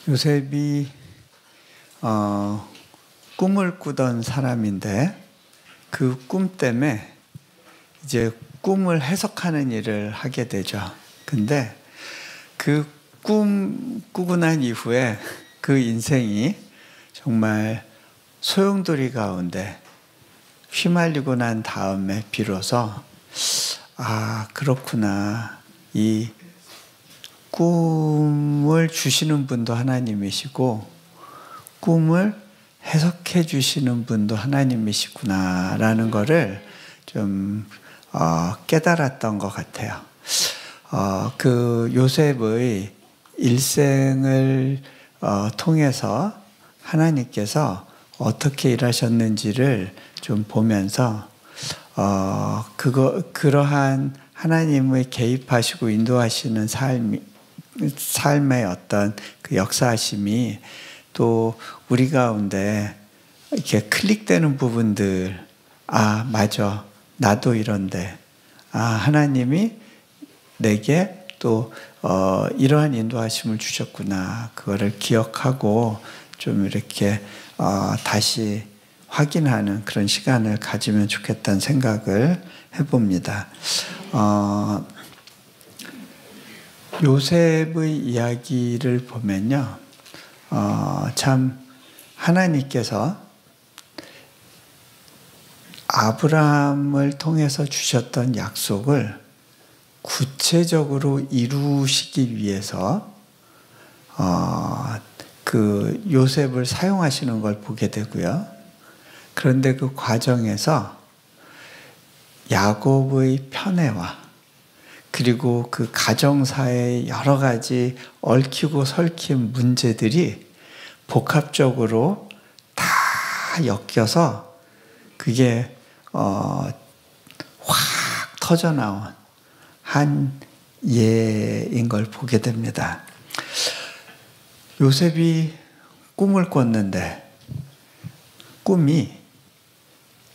요셉이 꿈을 꾸던 사람인데 그 꿈 때문에 이제 꿈을 해석하는 일을 하게 되죠. 근데 그 꿈 꾸고 난 이후에 그 인생이 정말 소용돌이 가운데 휘말리고 난 다음에 비로소 그렇구나. 이 꿈을 주시는 분도 하나님이시고 꿈을 해석해 주시는 분도 하나님이시구나라는 거를 좀 깨달았던 것 같아요. 그 요셉의 일생을 통해서 하나님께서 어떻게 일하셨는지를 좀 보면서 그러한 하나님의 개입하시고 인도하시는 삶의 어떤 그 역사하심이 또 우리 가운데 이렇게 클릭되는 부분들, 맞아, 나도 이런데, 하나님이 내게 또 이러한 인도하심을 주셨구나, 그거를 기억하고 좀 이렇게 다시 확인하는 그런 시간을 가지면 좋겠다는 생각을 해봅니다. 요셉의 이야기를 보면요, 참 하나님께서 아브라함을 통해서 주셨던 약속을 구체적으로 이루시기 위해서 그 요셉을 사용하시는 걸 보게 되고요. 그런데 그 과정에서 야곱의 편애와 그리고 그 가정사의 여러 가지 얽히고 설킨 문제들이 복합적으로 다 엮여서 그게 확 터져나온 한 예인 걸 보게 됩니다. 요셉이 꿈을 꿨는데 꿈이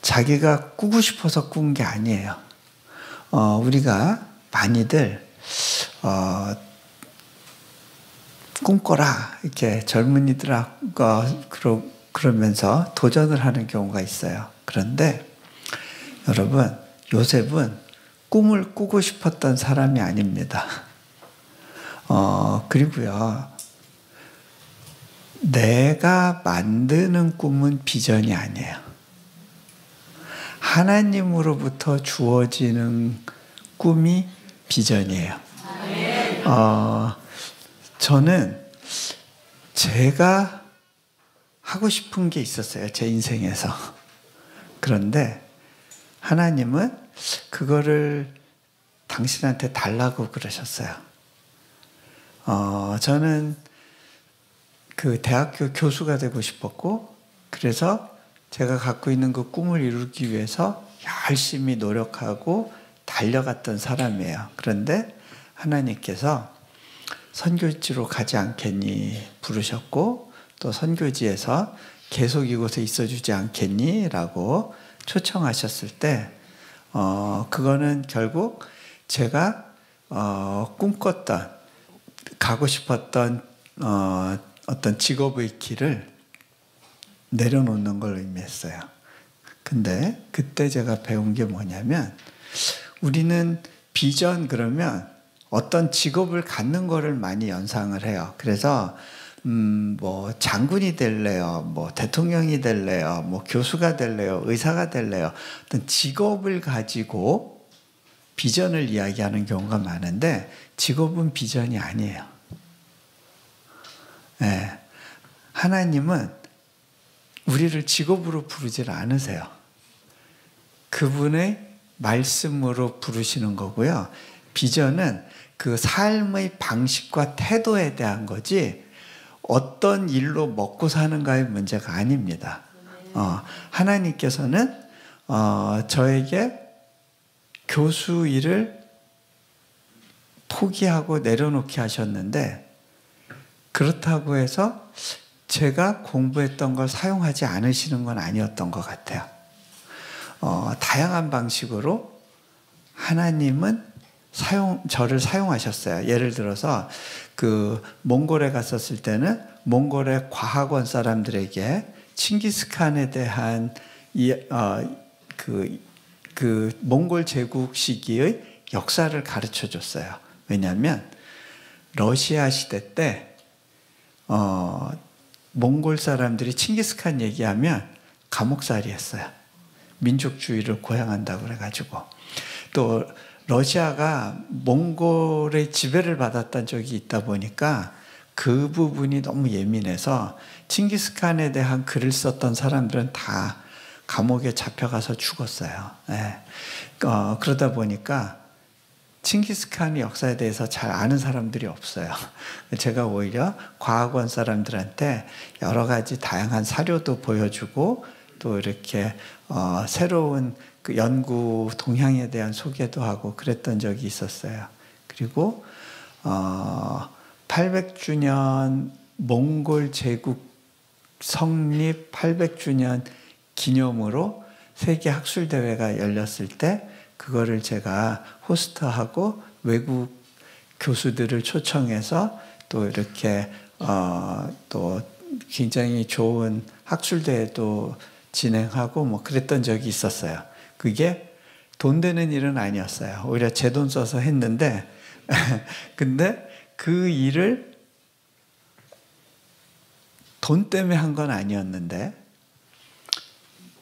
자기가 꾸고 싶어서 꾼 게 아니에요. 우리가 많이들 꿈꿔라 이렇게 젊은이들하고 그러면서 도전을 하는 경우가 있어요. 그런데 여러분, 요셉은 꿈을 꾸고 싶었던 사람이 아닙니다. 그리고요, 내가 만드는 꿈은 비전이 아니에요. 하나님으로부터 주어지는 꿈이 비전이에요. 저는 제가 하고 싶은 게 있었어요, 제 인생에서. 그런데 하나님은 그거를 당신한테 달라고 그러셨어요. 저는 그 대학교 교수가 되고 싶었고, 그래서 제가 갖고 있는 그 꿈을 이루기 위해서 열심히 노력하고 달려갔던 사람이에요. 그런데 하나님께서 선교지로 가지 않겠니 부르셨고, 또 선교지에서 계속 이곳에 있어주지 않겠니 라고 초청하셨을 때 그거는 결국 제가 꿈꿨던, 가고 싶었던 어떤 직업의 길을 내려놓는 걸 의미했어요. 근데 그때 제가 배운 게 뭐냐면, 우리는 비전 그러면 어떤 직업을 갖는 거를 많이 연상을 해요. 그래서 뭐 장군이 될래요, 뭐 대통령이 될래요, 뭐 교수가 될래요, 의사가 될래요, 어떤 직업을 가지고 비전을 이야기하는 경우가 많은데, 직업은 비전이 아니에요. 네. 하나님은 우리를 직업으로 부르질 않으세요. 그분의 말씀으로 부르시는 거고요. 비전은 그 삶의 방식과 태도에 대한 거지 어떤 일로 먹고 사는가의 문제가 아닙니다. 하나님께서는 저에게 교수 일을 포기하고 내려놓게 하셨는데, 그렇다고 해서 제가 공부했던 걸 사용하지 않으시는 건 아니었던 것 같아요. 다양한 방식으로 하나님은 저를 사용하셨어요. 예를 들어서 그 몽골에 갔었을 때는 몽골의 과학원 사람들에게 칭기스칸에 대한 그 몽골 제국 시기의 역사를 가르쳐 줬어요. 왜냐하면 러시아 시대 때 몽골 사람들이 칭기스칸 얘기하면 감옥살이 했어요. 민족주의를 고양한다고 그래가지고. 또 러시아가 몽골의 지배를 받았던 적이 있다 보니까 그 부분이 너무 예민해서 칭기스칸에 대한 글을 썼던 사람들은 다 감옥에 잡혀가서 죽었어요. 네. 그러다 보니까 칭기스칸의 역사에 대해서 잘 아는 사람들이 없어요. 제가 오히려 과학원 사람들한테 여러 가지 다양한 사료도 보여주고 또 이렇게 새로운 그 연구 동향에 대한 소개도 하고 그랬던 적이 있었어요. 그리고 800주년 몽골 제국 성립 800주년 기념으로 세계 학술 대회가 열렸을 때 그거를 제가 호스트하고 외국 교수들을 초청해서 또 이렇게 또 굉장히 좋은 학술 대회도 진행하고 뭐 그랬던 적이 있었어요. 그게 돈 되는 일은 아니었어요. 오히려 제 돈 써서 했는데 근데 그 일을 돈 때문에 한 건 아니었는데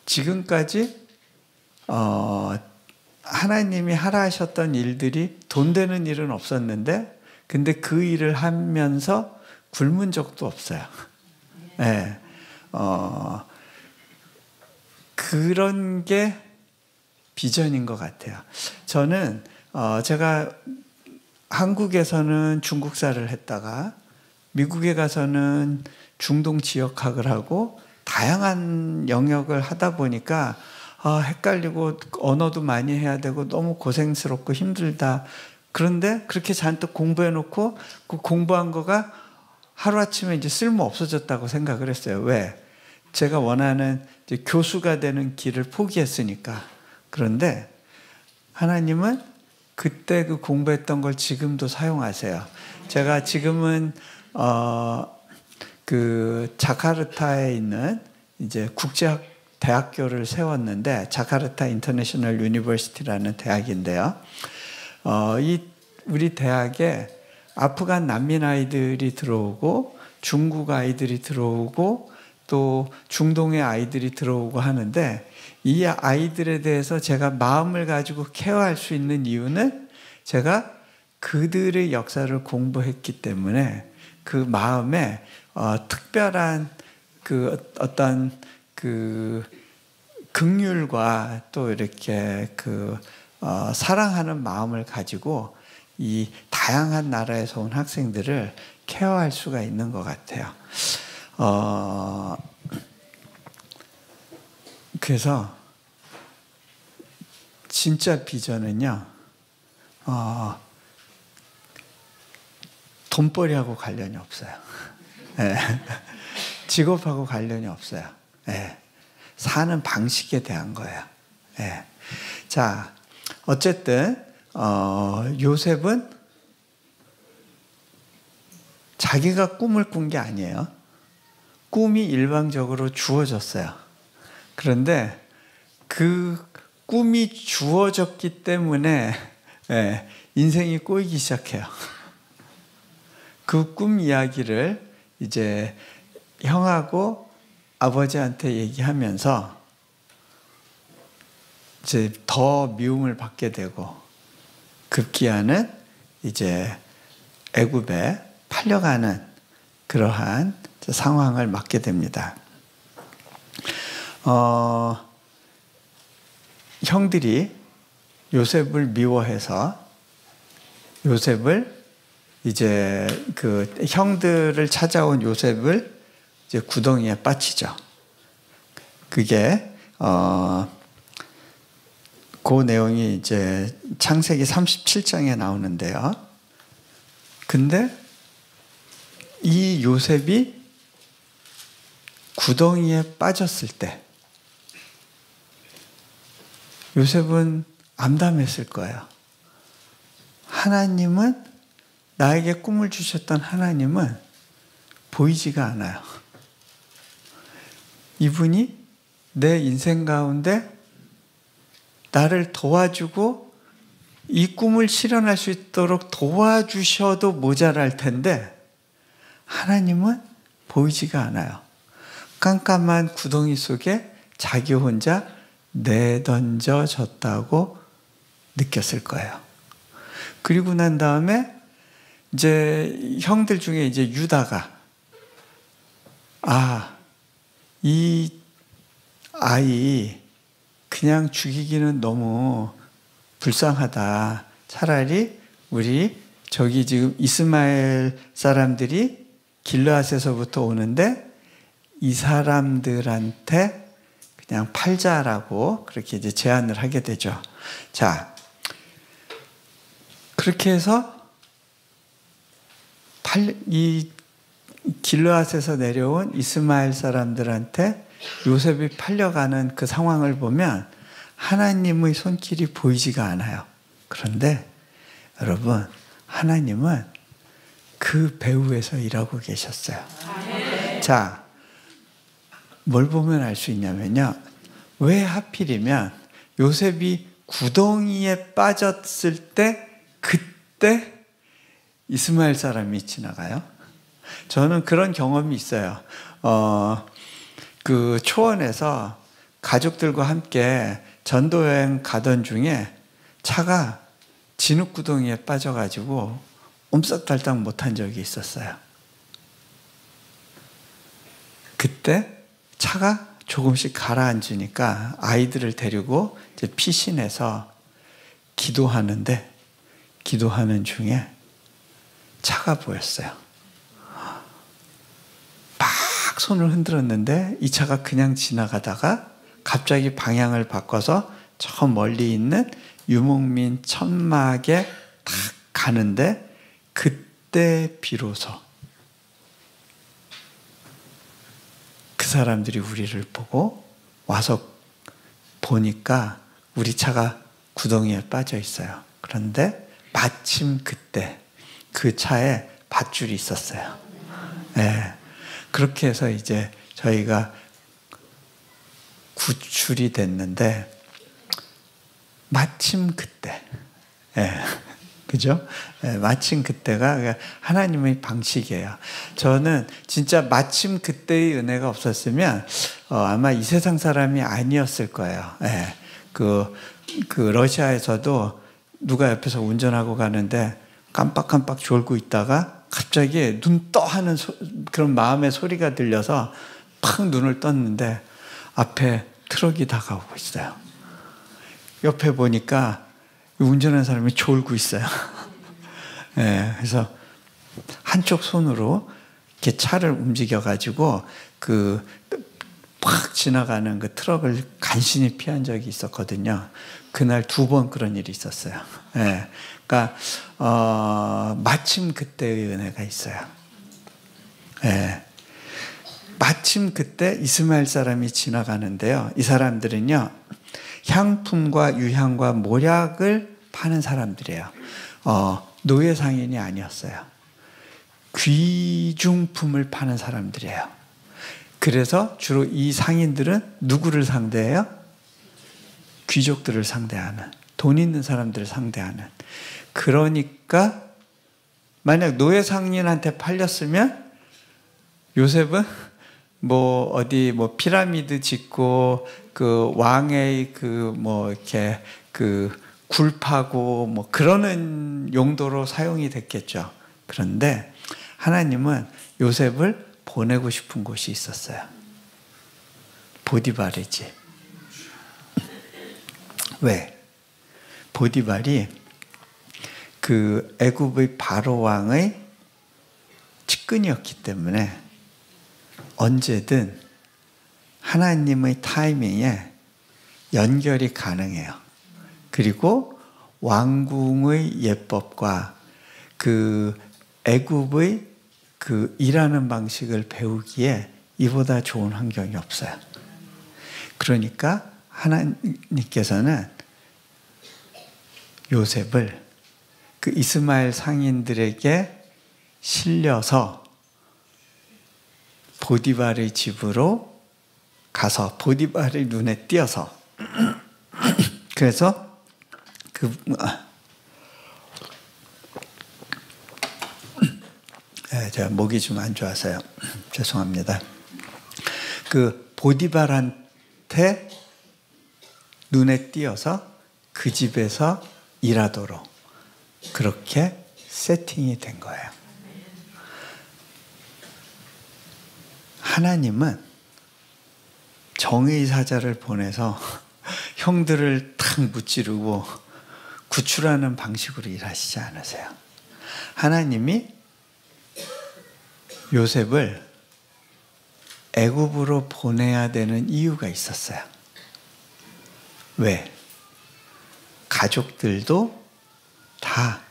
지금까지 하나님이 하라 하셨던 일들이 돈 되는 일은 없었는데 근데 그 일을 하면서 굶은 적도 없어요. 네. 그런 게 비전인 것 같아요. 저는 제가 한국에서는 중국사를 했다가 미국에 가서는 중동 지역학을 하고 다양한 영역을 하다 보니까 헷갈리고 언어도 많이 해야 되고 너무 고생스럽고 힘들다. 그런데 그렇게 잔뜩 공부해놓고 그 공부한 거가 하루아침에 이제 쓸모 없어졌다고 생각을 했어요. 왜? 제가 원하는 이제 교수가 되는 길을 포기했으니까. 그런데 하나님은 그때 그 공부했던 걸 지금도 사용하세요. 제가 지금은 그 자카르타에 있는 이제 국제학 대학교를 세웠는데 자카르타 인터내셔널 유니버시티라는 대학인데요. 우리 대학에 아프간 난민 아이들이 들어오고 중국 아이들이 들어오고 또 중동의 아이들이 들어오고 하는데 이 아이들에 대해서 제가 마음을 가지고 케어할 수 있는 이유는 제가 그들의 역사를 공부했기 때문에 그 마음에 특별한 그 어떤 그 긍휼과 또 이렇게 그 사랑하는 마음을 가지고 이 다양한 나라에서 온 학생들을 케어할 수가 있는 것 같아요. 그래서 진짜 비전은요, 돈벌이하고 관련이 없어요. 네. 직업하고 관련이 없어요. 네. 사는 방식에 대한 거예요. 네. 자, 어쨌든 요셉은 자기가 꿈을 꾼 게 아니에요. 꿈이 일방적으로 주어졌어요. 그런데 그 꿈이 주어졌기 때문에 인생이 꼬이기 시작해요. 그 꿈 이야기를 이제 형하고 아버지한테 얘기하면서 이제 더 미움을 받게 되고 급기야는 이제 애굽에 팔려가는 그러한 상황을 맞게 됩니다. 형들이 요셉을 미워해서 요셉을 이제 그 형들을 찾아온 요셉을 이제 구덩이에 빠치죠. 그게 그 내용이 이제 창세기 37장에 나오는데요. 근데 이 요셉이 구덩이에 빠졌을 때 요셉은 암담했을 거예요. 하나님은, 나에게 꿈을 주셨던 하나님은 보이지가 않아요. 이분이 내 인생 가운데 나를 도와주고 이 꿈을 실현할 수 있도록 도와주셔도 모자랄 텐데 하나님은 보이지가 않아요. 깜깜한 구덩이 속에 자기 혼자 내던져졌다고 느꼈을 거예요. 그리고 난 다음에 이제 형들 중에 이제 유다가 이 아이 그냥 죽이기는 너무 불쌍하다. 차라리 우리 저기 지금 이스마엘 사람들이 길르앗에서부터 오는데 이 사람들한테 그냥 팔자라고 그렇게 이제 제안을 하게 되죠. 자, 그렇게 해서 이 길르앗에서 내려온 이스마엘 사람들한테 요셉이 팔려가는 그 상황을 보면 하나님의 손길이 보이지가 않아요. 그런데 여러분, 하나님은 그 배후에서 일하고 계셨어요. 자, 뭘 보면 알 수 있냐면요. 왜 하필이면 요셉이 구덩이에 빠졌을 때 그때 이스마엘 사람이 지나가요? 저는 그런 경험이 있어요. 그 초원에서 가족들과 함께 전도여행 가던 중에 차가 진흙구덩이에 빠져가지고 옴싹달싹 못한 적이 있었어요. 그때 차가 조금씩 가라앉으니까 아이들을 데리고 이제 피신해서 기도하는 중에 차가 보였어요. 막 손을 흔들었는데 이 차가 그냥 지나가다가 갑자기 방향을 바꿔서 저 멀리 있는 유목민 천막에 딱 가는데 그때 비로소 그 사람들이 우리를 보고 와서 보니까 우리 차가 구덩이에 빠져 있어요. 그런데 마침 그때 그 차에 밧줄이 있었어요. 네. 그렇게 해서 이제 저희가 구출이 됐는데 마침 그때, 그죠? 마침 그때가 하나님의 방식이에요. 저는 진짜 마침 그때의 은혜가 없었으면 아마 이 세상 사람이 아니었을 거예요. 그 러시아에서도 누가 옆에서 운전하고 가는데 깜빡깜빡 졸고 있다가 갑자기 눈 떠 하는 그런 마음의 소리가 들려서 팍 눈을 떴는데 앞에 트럭이 다가오고 있어요. 옆에 보니까 운전하는 사람이 졸고 있어요. 그래서 한쪽 손으로 이렇게 차를 움직여가지고 팍 지나가는 그 트럭을 간신히 피한 적이 있었거든요. 그날 2번 그런 일이 있었어요. 그러니까 마침 그때의 은혜가 있어요. 마침 그때 이스마엘 사람이 지나가는데요. 이 사람들은요, 향품과 유향과 모략을 파는 사람들이에요. 노예 상인이 아니었어요. 귀중품을 파는 사람들이에요. 그래서 주로 이 상인들은 누구를 상대해요? 귀족들을 상대하는, 돈 있는 사람들을 상대하는. 그러니까 만약 노예 상인한테 팔렸으면 요셉은 어디 피라미드 짓고 그 왕의 이렇게 굴 파고 그러는 용도로 사용이 됐겠죠. 그런데 하나님은 요셉을 보내고 싶은 곳이 있었어요. 보디발의 집. 왜? 보디발이 그 애굽의 바로 왕의 측근이었기 때문에 언제든 하나님의 타이밍에 연결이 가능해요. 그리고 왕궁의 예법과 그 애굽의 그 일하는 방식을 배우기에 이보다 좋은 환경이 없어요. 그러니까 하나님께서는 요셉을 그 이스마엘 상인들에게 실려서 보디발의 집으로 가서 보디발의 눈에 띄어서 그래서 제가 목이 좀 안 좋아서요. 죄송합니다. 그 보디발한테 눈에 띄어서 그 집에서 일하도록 그렇게 세팅이 된 거예요. 하나님은 정의 사자를 보내서 형들을 탁 무찌르고 구출하는 방식으로 일하시지 않으세요. 하나님이 요셉을 애굽으로 보내야 되는 이유가 있었어요. 왜? 가족들도 다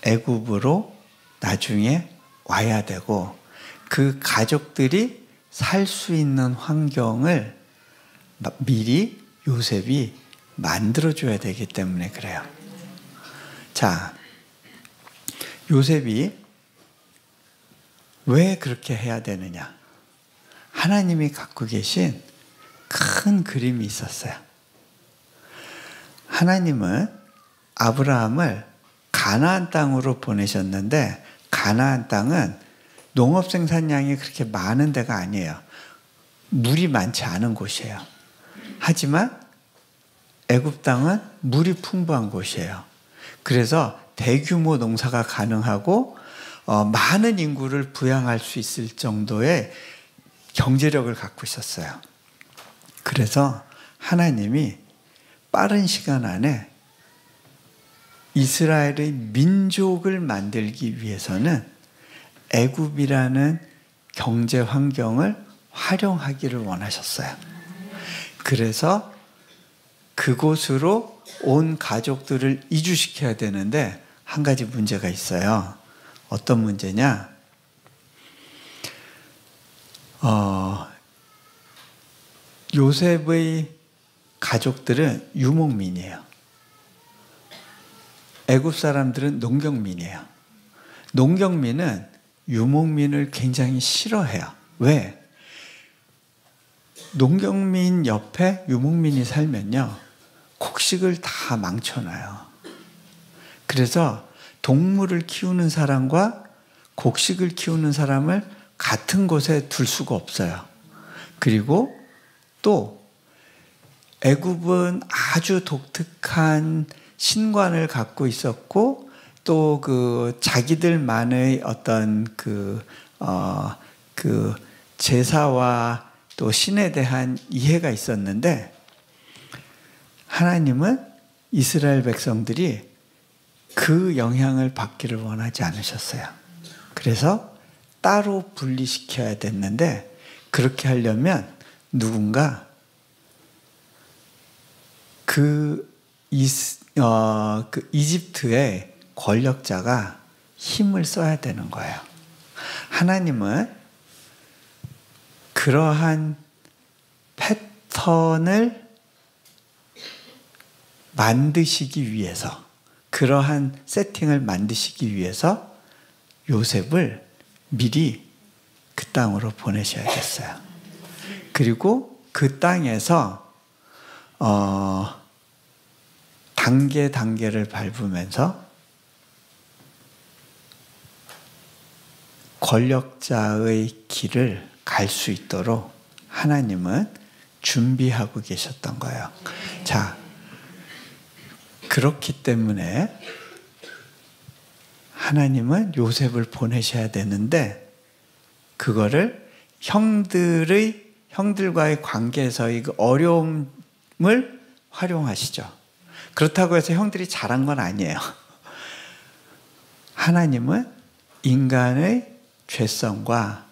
애굽으로 나중에 와야 되고 그 가족들이 살 수 있는 환경을 미리 요셉이 만들어줘야 되기 때문에 그래요. 자, 요셉이 왜 그렇게 해야 되느냐? 하나님이 갖고 계신 큰 그림이 있었어요. 하나님은 아브라함을 가나안 땅으로 보내셨는데 가나안 땅은 농업 생산량이 그렇게 많은 데가 아니에요. 물이 많지 않은 곳이에요. 하지만 애굽 땅은 물이 풍부한 곳이에요. 그래서 대규모 농사가 가능하고 많은 인구를 부양할 수 있을 정도의 경제력을 갖고 있었어요. 그래서 하나님이 빠른 시간 안에 이스라엘의 민족을 만들기 위해서는 애굽이라는 경제 환경을 활용하기를 원하셨어요. 그래서 그곳으로 온 가족들을 이주시켜야 되는데 한 가지 문제가 있어요. 어떤 문제냐? 요셉의 가족들은 유목민이에요. 애굽 사람들은 농경민이에요. 농경민은 유목민을 굉장히 싫어해요. 왜? 농경민 옆에 유목민이 살면요, 곡식을 다 망쳐놔요. 그래서 동물을 키우는 사람과 곡식을 키우는 사람을 같은 곳에 둘 수가 없어요. 그리고 또 애굽은 아주 독특한 신관을 갖고 있었고 또 그 자기들만의 어떤 그 제사와 또 신에 대한 이해가 있었는데 하나님은 이스라엘 백성들이 그 영향을 받기를 원하지 않으셨어요. 그래서 따로 분리시켜야 됐는데 그렇게 하려면 누군가 그 이집트의 권력자가 힘을 써야 되는 거예요. 하나님은 그러한 패턴을 만드시기 위해서, 그러한 세팅을 만드시기 위해서 요셉을 미리 그 땅으로 보내셔야겠어요. 그리고 그 땅에서 단계를 밟으면서 권력자의 길을 갈 수 있도록 하나님은 준비하고 계셨던 거예요. 자, 그렇기 때문에 하나님은 요셉을 보내셔야 되는데 그거를 형들과의 관계에서의 그 어려움을 활용하시죠. 그렇다고 해서 형들이 잘한 건 아니에요. 하나님은 인간의 죄성과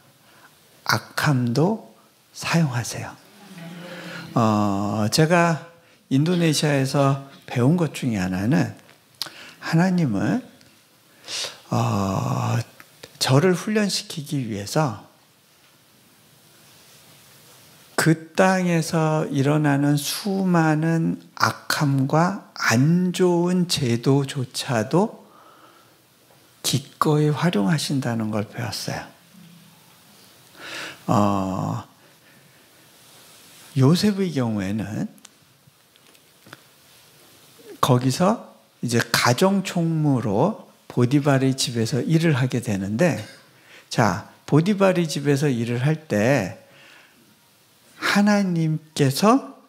악함도 사용하세요. 제가 인도네시아에서 배운 것 중에 하나는 하나님은 저를 훈련시키기 위해서 그 땅에서 일어나는 수많은 악함과 안 좋은 제도조차도 기꺼이 활용하신다는 걸 배웠어요. 요셉의 경우에는 거기서 이제 가정총무로 보디발의 집에서 일을 하게 되는데, 자, 보디발의 집에서 일을 할 때 하나님께서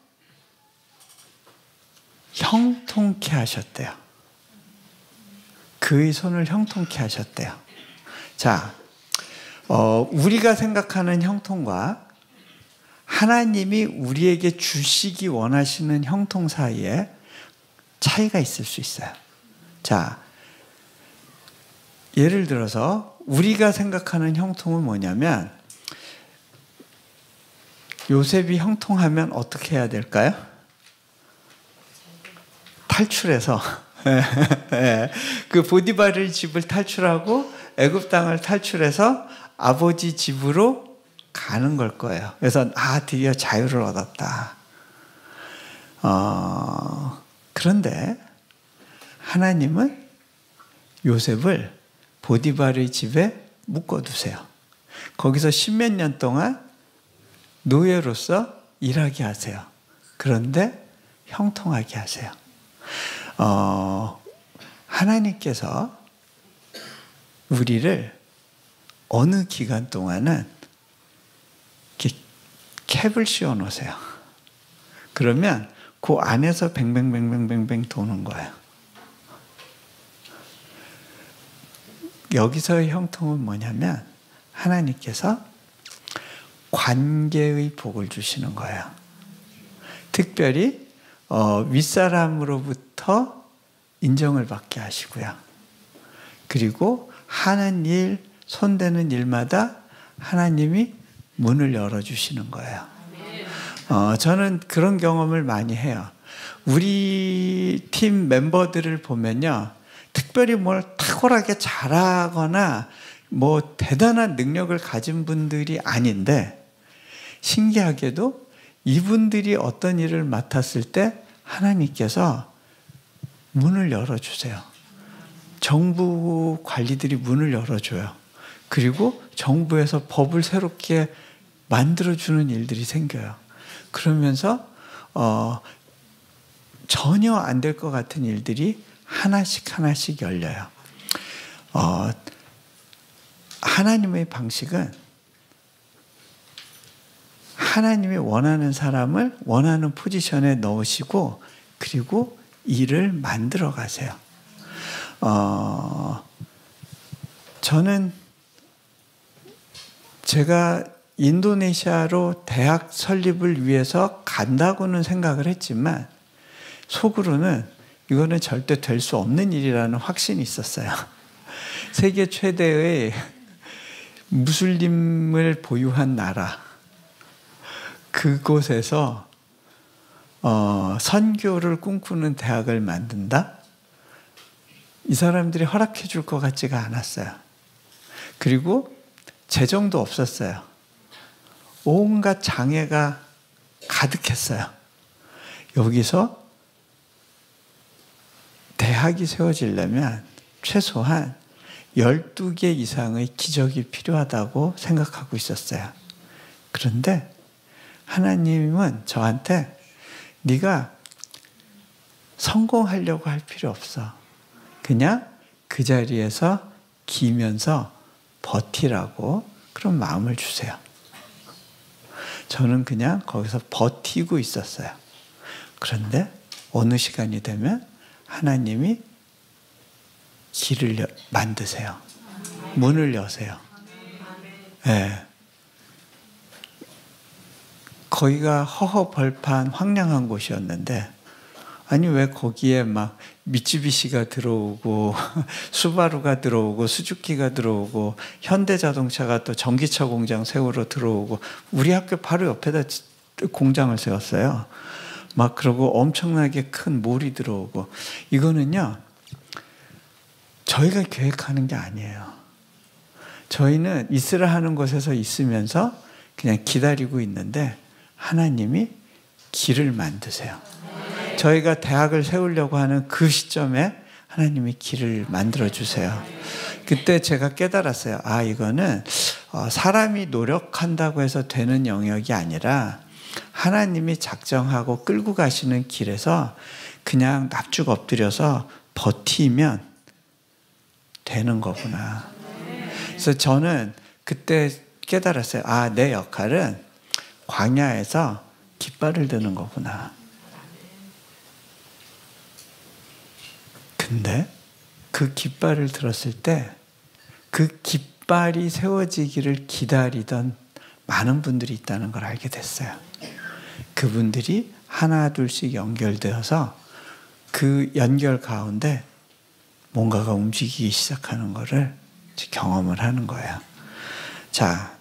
형통케 하셨대요. 그의 손을 형통케 하셨대요. 자, 우리가 생각하는 형통과 하나님이 우리에게 주시기 원하시는 형통 사이에 차이가 있을 수 있어요. 자, 예를 들어서 우리가 생각하는 형통은 뭐냐면, 요셉이 형통하면 어떻게 해야 될까요? 탈출해서 그 보디발의 집을 탈출하고 애굽 땅을 탈출해서 아버지 집으로 가는 걸 거예요. 그래서 드디어 자유를 얻었다. 그런데 하나님은 요셉을 보디발의 집에 묶어두세요. 거기서 10몇 년 동안 노예로서 일하게 하세요. 그런데 형통하게 하세요. 하나님께서 우리를 어느 기간 동안은 이렇게 캡을 씌워 놓으세요. 그러면 그 안에서 뱅뱅뱅뱅뱅뱅 도는 거예요. 여기서의 형통은 뭐냐면 하나님께서 관계의 복을 주시는 거예요. 특별히 윗사람으로부터 인정을 받게 하시고요. 그리고 하는 일, 손대는 일마다 하나님이 문을 열어주시는 거예요. 저는 그런 경험을 많이 해요. 우리 팀 멤버들을 보면요, 특별히 뭘 탁월하게 잘하거나 뭐 대단한 능력을 가진 분들이 아닌데, 신기하게도 이분들이 어떤 일을 맡았을 때 하나님께서 문을 열어주세요. 정부 관리들이 문을 열어줘요. 그리고 정부에서 법을 새롭게 만들어주는 일들이 생겨요. 그러면서 전혀 안 될 것 같은 일들이 하나씩 하나씩 열려요. 하나님의 방식은 하나님이 원하는 사람을 원하는 포지션에 넣으시고 그리고 일을 만들어 가세요. 저는 제가 인도네시아로 대학 설립을 위해서 간다고는 생각을 했지만 속으로는 이거는 절대 될 수 없는 일이라는 확신이 있었어요. 세계 최대의 무슬림을 보유한 나라, 그곳에서 선교를 꿈꾸는 대학을 만든다? 이 사람들이 허락해 줄 것 같지가 않았어요. 그리고 재정도 없었어요. 온갖 장애가 가득했어요. 여기서 대학이 세워지려면 최소한 12개 이상의 기적이 필요하다고 생각하고 있었어요. 그런데 하나님은 저한테 네가 성공하려고 할 필요 없어. 그냥 그 자리에서 기면서 버티라고 그런 마음을 주세요. 저는 그냥 거기서 버티고 있었어요. 그런데 어느 시간이 되면 하나님이 길을 만드세요. 문을 여세요. 네. 거기가 허허벌판 황량한 곳이었는데, 아니 왜 거기에 막 미쯔비시가 들어오고 수바루가 들어오고 수주키가 들어오고 현대자동차가 또 전기차 공장 세우러 들어오고, 우리 학교 바로 옆에다 공장을 세웠어요. 막 그러고 엄청나게 큰 몰이 들어오고. 이거는요, 저희가 계획하는 게 아니에요. 저희는 있으라 하는 곳에서 있으면서 그냥 기다리고 있는데 하나님이 길을 만드세요. 저희가 대학을 세우려고 하는 그 시점에 하나님이 길을 만들어 주세요. 그때 제가 깨달았어요. 아, 이거는 사람이 노력한다고 해서 되는 영역이 아니라 하나님이 작정하고 끌고 가시는 길에서 그냥 납죽 엎드려서 버티면 되는 거구나. 그래서 저는 그때 깨달았어요. 아, 내 역할은 광야에서 깃발을 드는 거구나. 근데 그 깃발을 들었을 때 그 깃발이 세워지기를 기다리던 많은 분들이 있다는 걸 알게 됐어요. 그분들이 하나 둘씩 연결되어서 그 연결 가운데 뭔가가 움직이기 시작하는 것을 경험을 하는 거예요. 자,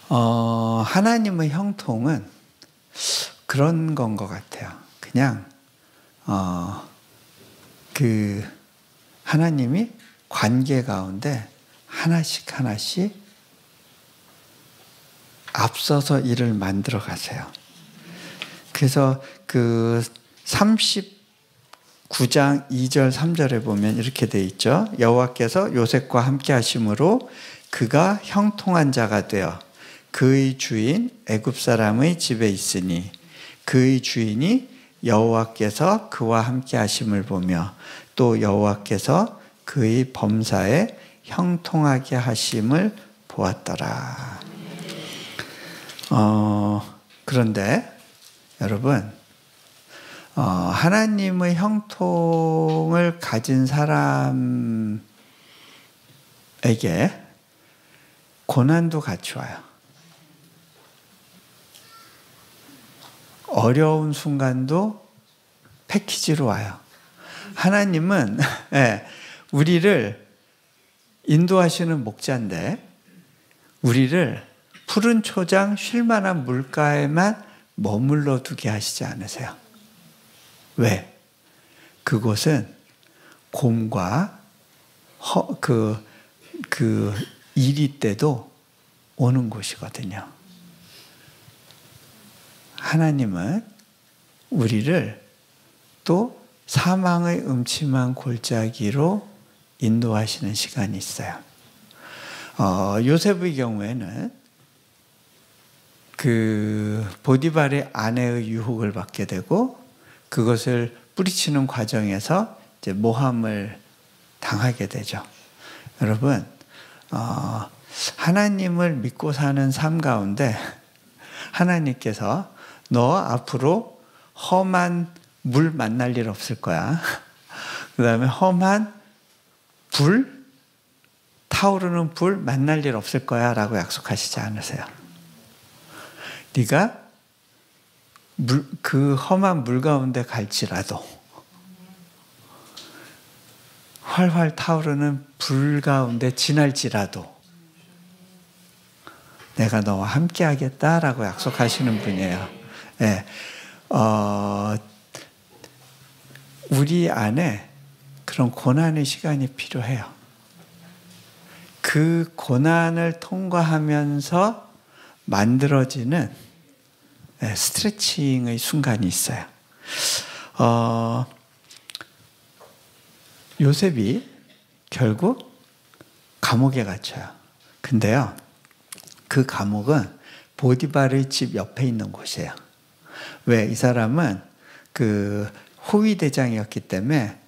하나님의 형통은 그런 건 것 같아요. 그냥 하나님이 관계 가운데 하나씩 하나씩 앞서서 일을 만들어 가세요. 그래서 그 39장 2절 3절에 보면 이렇게 돼 있죠. 여호와께서 요셉과 함께 하심으로 그가 형통한 자가 되어 그의 주인 애굽 사람의 집에 있으니 그의 주인이 여호와께서 그와 함께 하심을 보며 또 여호와께서 그의 범사에 형통하게 하심을 보았더라. 그런데 여러분, 하나님의 형통을 가진 사람에게 고난도 같이 와요. 어려운 순간도 패키지로 와요. 하나님은 우리를 인도하시는 목자인데 우리를 푸른 초장 쉴 만한 물가에만 머물러 두게 하시지 않으세요. 왜? 그곳은 곰과 이리 때도 오는 곳이거든요. 하나님은 우리를 또 사망의 음침한 골짜기로 인도하시는 시간이 있어요. 요셉의 경우에는 그 보디발의 아내의 유혹을 받게 되고 그것을 뿌리치는 과정에서 이제 모함을 당하게 되죠. 여러분, 하나님을 믿고 사는 삶 가운데 하나님께서 너 앞으로 험한 물 만날 일 없을 거야. 그 다음에 험한 불, 타오르는 불 만날 일 없을 거야 라고 약속하시지 않으세요. 네가 그 험한 물 가운데 갈지라도 활활 타오르는 불 가운데 지날지라도 내가 너와 함께 하겠다라고 약속하시는 분이에요. 네. 우리 안에 그런 고난의 시간이 필요해요. 그 고난을 통과하면서 만들어지는 스트레칭의 순간이 있어요. 요셉이 결국 감옥에 갇혀요. 근데요, 그 감옥은 보디발의 집 옆에 있는 곳이에요. 왜? 이 사람은 그 호위대장이었기 때문에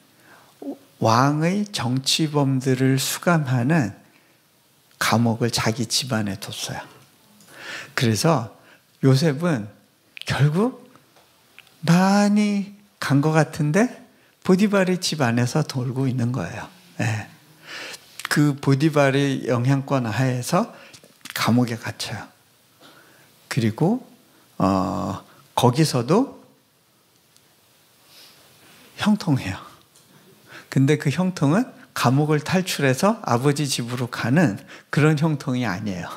왕의 정치범들을 수감하는 감옥을 자기 집안에 뒀어요. 그래서 요셉은 결국 많이 간 것 같은데 보디발의 집 안에서 돌고 있는 거예요. 네. 그 보디발의 영향권 하에서 감옥에 갇혀요. 그리고 거기서도 형통해요. 근데 그 형통은 감옥을 탈출해서 아버지 집으로 가는 그런 형통이 아니에요.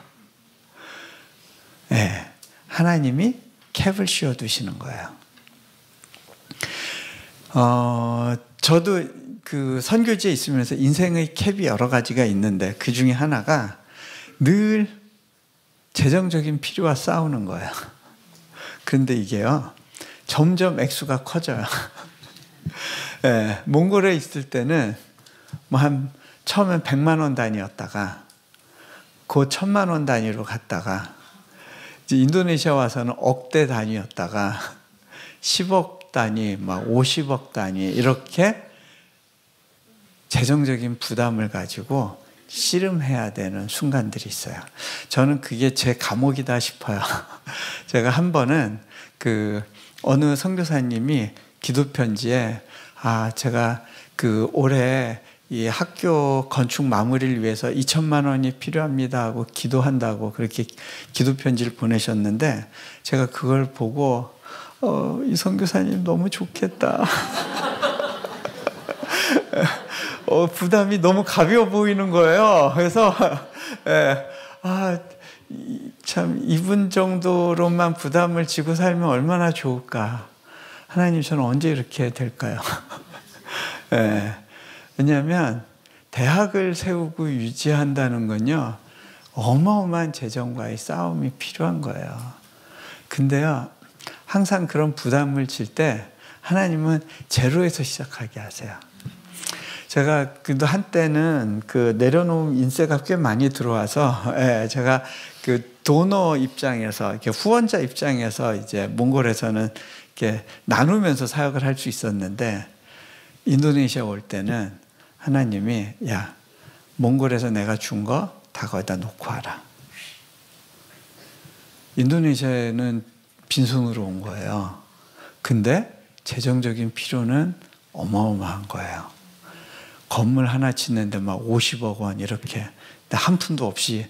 네. 하나님이 캡을 씌워두시는 거예요. 저도 그 선교지에 있으면서 인생의 캡이 여러 가지가 있는데 그 중에 하나가 늘 재정적인 필요와 싸우는 거예요. 그런데 이게요, 점점 액수가 커져요. 네, 몽골에 있을 때는 뭐 한 처음엔 100만 원 단위였다가 그 1000만 원 단위로 갔다가 이제 인도네시아 와서는 억대 단위였다가 10억 단위, 막 50억 단위 이렇게 재정적인 부담을 가지고 씨름해야 되는 순간들이 있어요. 저는 그게 제 감옥이다 싶어요. 제가 한 번은 어느 선교사님이 기도 편지에 제가 올해 이 학교 건축 마무리를 위해서 2천만 원이 필요합니다 하고 기도한다고 그렇게 기도 편지를 보내셨는데 제가 그걸 보고 이 선교사님 너무 좋겠다. 부담이 너무 가벼워 보이는 거예요. 그래서 참 이분 정도로만 부담을 지고 살면 얼마나 좋을까. 하나님, 저는 언제 이렇게 될까요? 왜냐하면 대학을 세우고 유지한다는 건요, 어마어마한 재정과의 싸움이 필요한 거예요. 근데요, 항상 그런 부담을 질 때 하나님은 제로에서 시작하게 하세요. 제가 한때는 내려놓은 인세가 꽤 많이 들어와서, 제가 도너 입장에서, 이렇게 후원자 입장에서 이제 몽골에서는 이렇게 나누면서 사역을 할 수 있었는데, 인도네시아 올 때는 하나님이, 야, 몽골에서 내가 준 거 다 거기다 놓고 와라. 인도네시아에는 빈손으로 온 거예요. 근데 재정적인 필요는 어마어마한 거예요. 건물 하나 짓는데 막 50억 원 이렇게. 근데 한 푼도 없이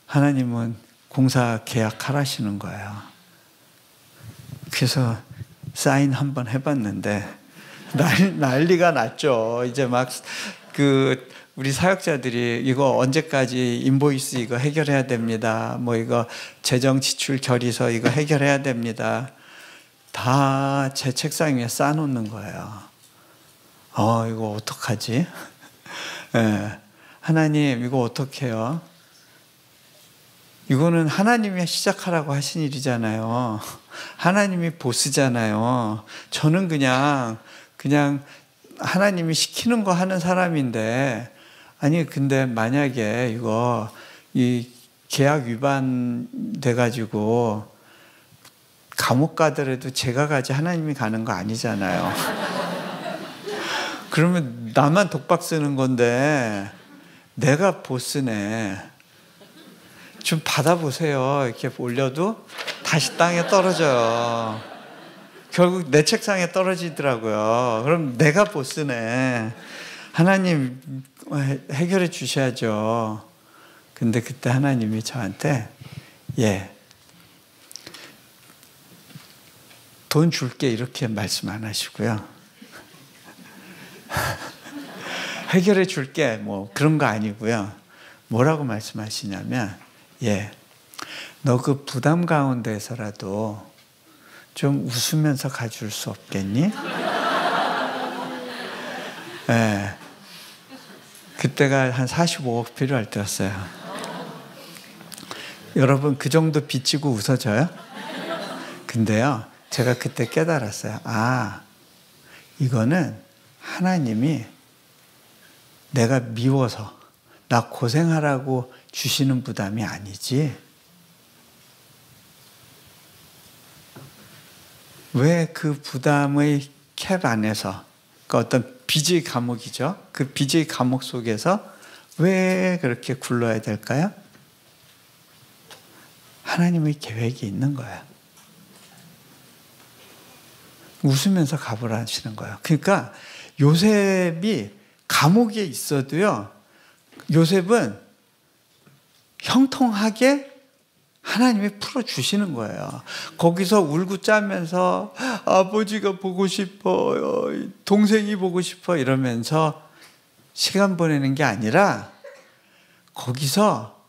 하나님은 공사 계약하라시는 거예요. 그래서 사인 한번 해봤는데 난리가 났죠. 이제 막 우리 사역자들이 이거 언제까지 인보이스 이거 해결해야 됩니다. 뭐 이거 재정 지출 결의서 이거 해결해야 됩니다. 다 제 책상 위에 쌓아놓는 거예요. 이거 어떡하지? 하나님, 이거 어떡해요? 이거는 하나님이 시작하라고 하신 일이잖아요. 하나님이 보스잖아요. 저는 그냥 하나님이 시키는 거 하는 사람인데, 아니, 근데 만약에 이 계약 위반 돼가지고 감옥 가더라도 제가 가지 하나님이 가는 거 아니잖아요. 그러면 나만 독박 쓰는 건데 내가 보스네. 좀 받아보세요. 이렇게 올려도 다시 땅에 떨어져요. 결국 내 책상에 떨어지더라고요. 그럼 내가 보스네. 하나님 해결해 주셔야죠. 근데 그때 하나님이 저한테 돈 줄게 이렇게 말씀 안 하시고요. 해결해 줄게 뭐 그런 거 아니고요. 뭐라고 말씀하시냐면 너 그 부담 가운데서라도 좀 웃으면서 가줄 수 없겠니? 그때가 한 45억 필요할 때였어요. 여러분 그 정도 비치고 웃어져요? 근데요, 제가 그때 깨달았어요. 이거는 하나님이 내가 미워서 나 고생하라고 주시는 부담이 아니지. 왜 그 부담의 캡 안에서, 어떤 빚의 감옥이죠. 그 빚의 감옥 속에서 왜 그렇게 굴러야 될까요? 하나님의 계획이 있는 거예요. 웃으면서 가보라 하시는 거예요. 그러니까 요셉이 감옥에 있어도요, 요셉은 형통하게 하나님이 풀어주시는 거예요. 거기서 울고 짜면서 아버지가 보고 싶어요, 동생이 보고 싶어 이러면서 시간 보내는 게 아니라 거기서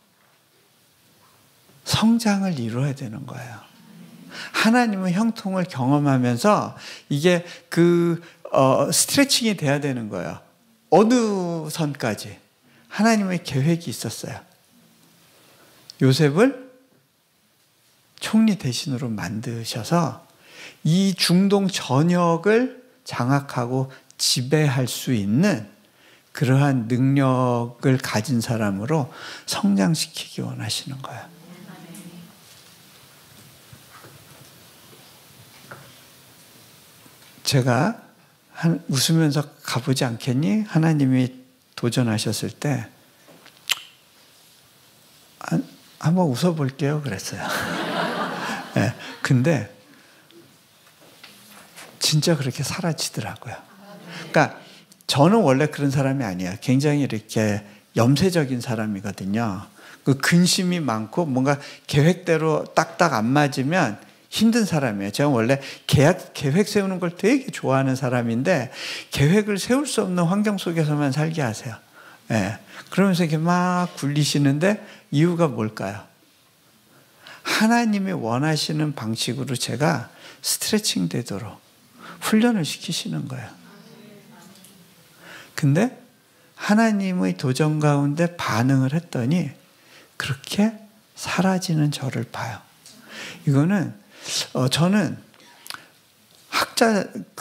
성장을 이루어야 되는 거예요. 하나님의 형통을 경험하면서 이게 스트레칭이 돼야 되는 거예요. 어느 선까지 하나님의 계획이 있었어요. 요셉을 총리 대신으로 만드셔서 이 중동 전역을 장악하고 지배할 수 있는 그러한 능력을 가진 사람으로 성장시키기 원하시는 거예요. 제가 웃으면서 가보지 않겠니? 하나님이 도전하셨을 때 한번 웃어볼게요 그랬어요. 네, 근데 진짜 그렇게 사라지더라고요. 그러니까 저는 원래 그런 사람이 아니에요. 굉장히 이렇게 염세적인 사람이거든요. 그 근심이 많고 뭔가 계획대로 딱딱 안 맞으면 힘든 사람이에요. 제가 원래 계획 세우는 걸 되게 좋아하는 사람인데 계획을 세울 수 없는 환경 속에서만 살게 하세요. 네. 그러면서 이렇게 막 굴리시는데 이유가 뭘까요? 하나님이 원하시는 방식으로 제가 스트레칭 되도록 훈련을 시키시는 거예요. 근데 하나님의 도전 가운데 반응을 했더니 그렇게 사라지는 저를 봐요. 이거는 저는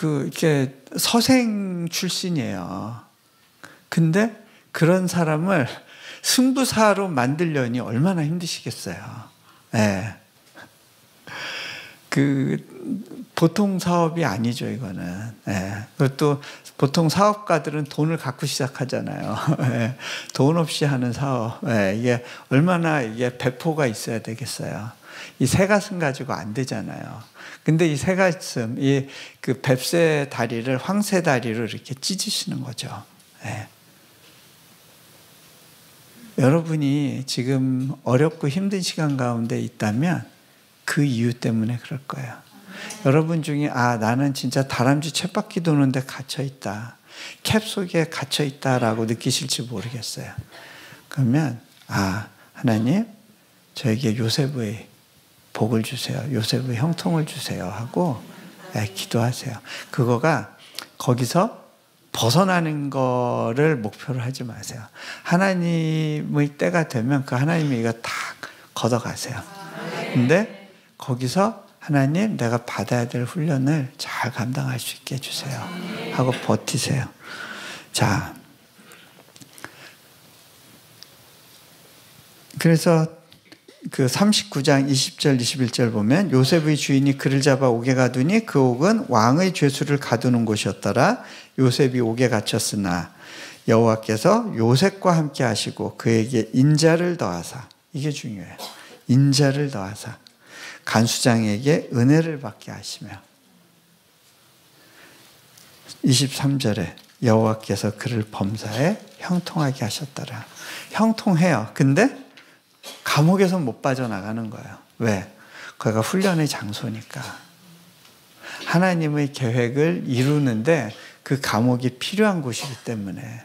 이렇게 서생 출신이에요. 근데 그런 사람을 승부사로 만들려니 얼마나 힘드시겠어요. 네. 보통 사업이 아니죠, 이거는. 네. 그것도 보통 사업가들은 돈을 갖고 시작하잖아요. 네. 돈 없이 하는 사업. 네. 이게 얼마나 배포가 있어야 되겠어요. 이 새가슴 가지고 안 되잖아요. 근데 이 새가슴, 그 뱁새 다리를 황새 다리로 이렇게 찢으시는 거죠. 네. 여러분이 지금 어렵고 힘든 시간 가운데 있다면 그 이유 때문에 그럴 거예요. 여러분 중에 나는 진짜 다람쥐 쳇바퀴 도는데 갇혀있다. 캡 속에 갇혀있다라고 느끼실지 모르겠어요. 그러면 하나님 저에게 요셉의 복을 주세요. 요셉의 형통을 주세요 하고 기도하세요. 그거가 거기서 벗어나는 거를 목표로 하지 마세요. 하나님의 때가 되면 그 하나님이 이거 다 걷어가세요. 근데 거기서 하나님 내가 받아야 될 훈련을 잘 감당할 수 있게 해주세요 하고 버티세요. 자, 그래서 그 39장 20절 21절 보면 요셉의 주인이 그를 잡아 옥에 가두니 그 옥은 왕의 죄수를 가두는 곳이었더라. 요셉이 옥에 갇혔으나 여호와께서 요셉과 함께 하시고 그에게 인자를 더하사, 이게 중요해요. 인자를 더하사 간수장에게 은혜를 받게 하시며 23절에 여호와께서 그를 범사에 형통하게 하셨더라. 형통해요. 근데 감옥에서 못 빠져나가는 거예요. 왜? 거기가 훈련의 장소니까. 하나님의 계획을 이루는데 그 감옥이 필요한 곳이기 때문에,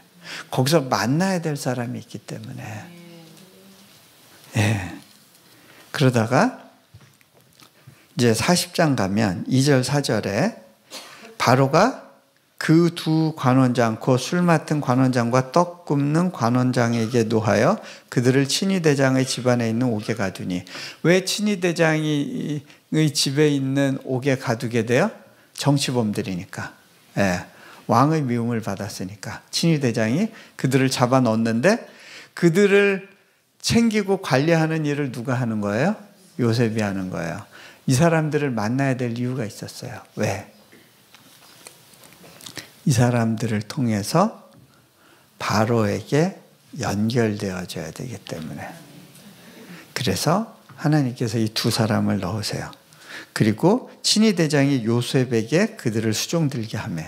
거기서 만나야 될 사람이 있기 때문에. 예. 그러다가 이제 40장 가면 2절 4절에 바로가 그 두 관원장, 곧 술 맡은 관원장과 떡 굽는 관원장에게 노하여 그들을 친위대장의 집안에 있는 옥에 가두니. 왜 친위대장의 집에 있는 옥에 가두게 돼요? 정치범들이니까. 예. 왕의 미움을 받았으니까. 친위대장이 그들을 잡아 넣었는데 그들을 챙기고 관리하는 일을 누가 하는 거예요? 요셉이 하는 거예요. 이 사람들을 만나야 될 이유가 있었어요. 왜? 이 사람들을 통해서 바로에게 연결되어져야 되기 때문에. 그래서 하나님께서 이 두 사람을 넣으세요. 그리고 친위대장이 요셉에게 그들을 수종들게 하며.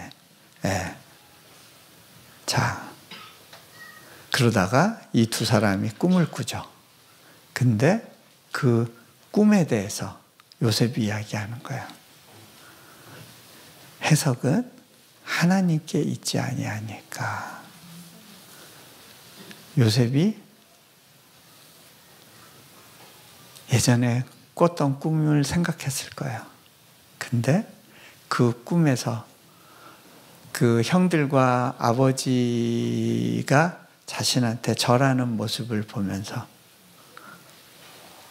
예. 자, 그러다가 이 두 사람이 꿈을 꾸죠. 근데 그 꿈에 대해서 요셉이 이야기하는 거예요. 해석은 하나님께 있지 아니하니까. 요셉이 예전에 꿨던 꿈을 생각했을 거예요. 근데 그 꿈에서 그 형들과 아버지가 자신한테 절하는 모습을 보면서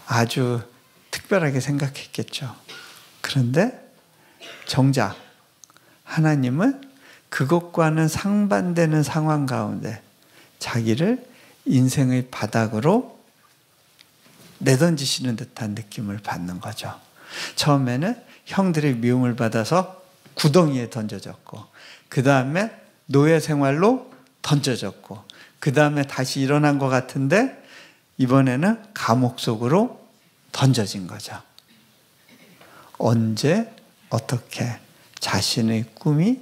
아주 특별하게 생각했겠죠. 그런데 정작 하나님은 그것과는 상반되는 상황 가운데 자기를 인생의 바닥으로 내던지시는 듯한 느낌을 받는 거죠. 처음에는 형들의 미움을 받아서 구덩이에 던져졌고, 그 다음에 노예 생활로 던져졌고, 그 다음에 다시 일어난 것 같은데 이번에는 감옥 속으로 던져진 거죠. 언제 어떻게 자신의 꿈이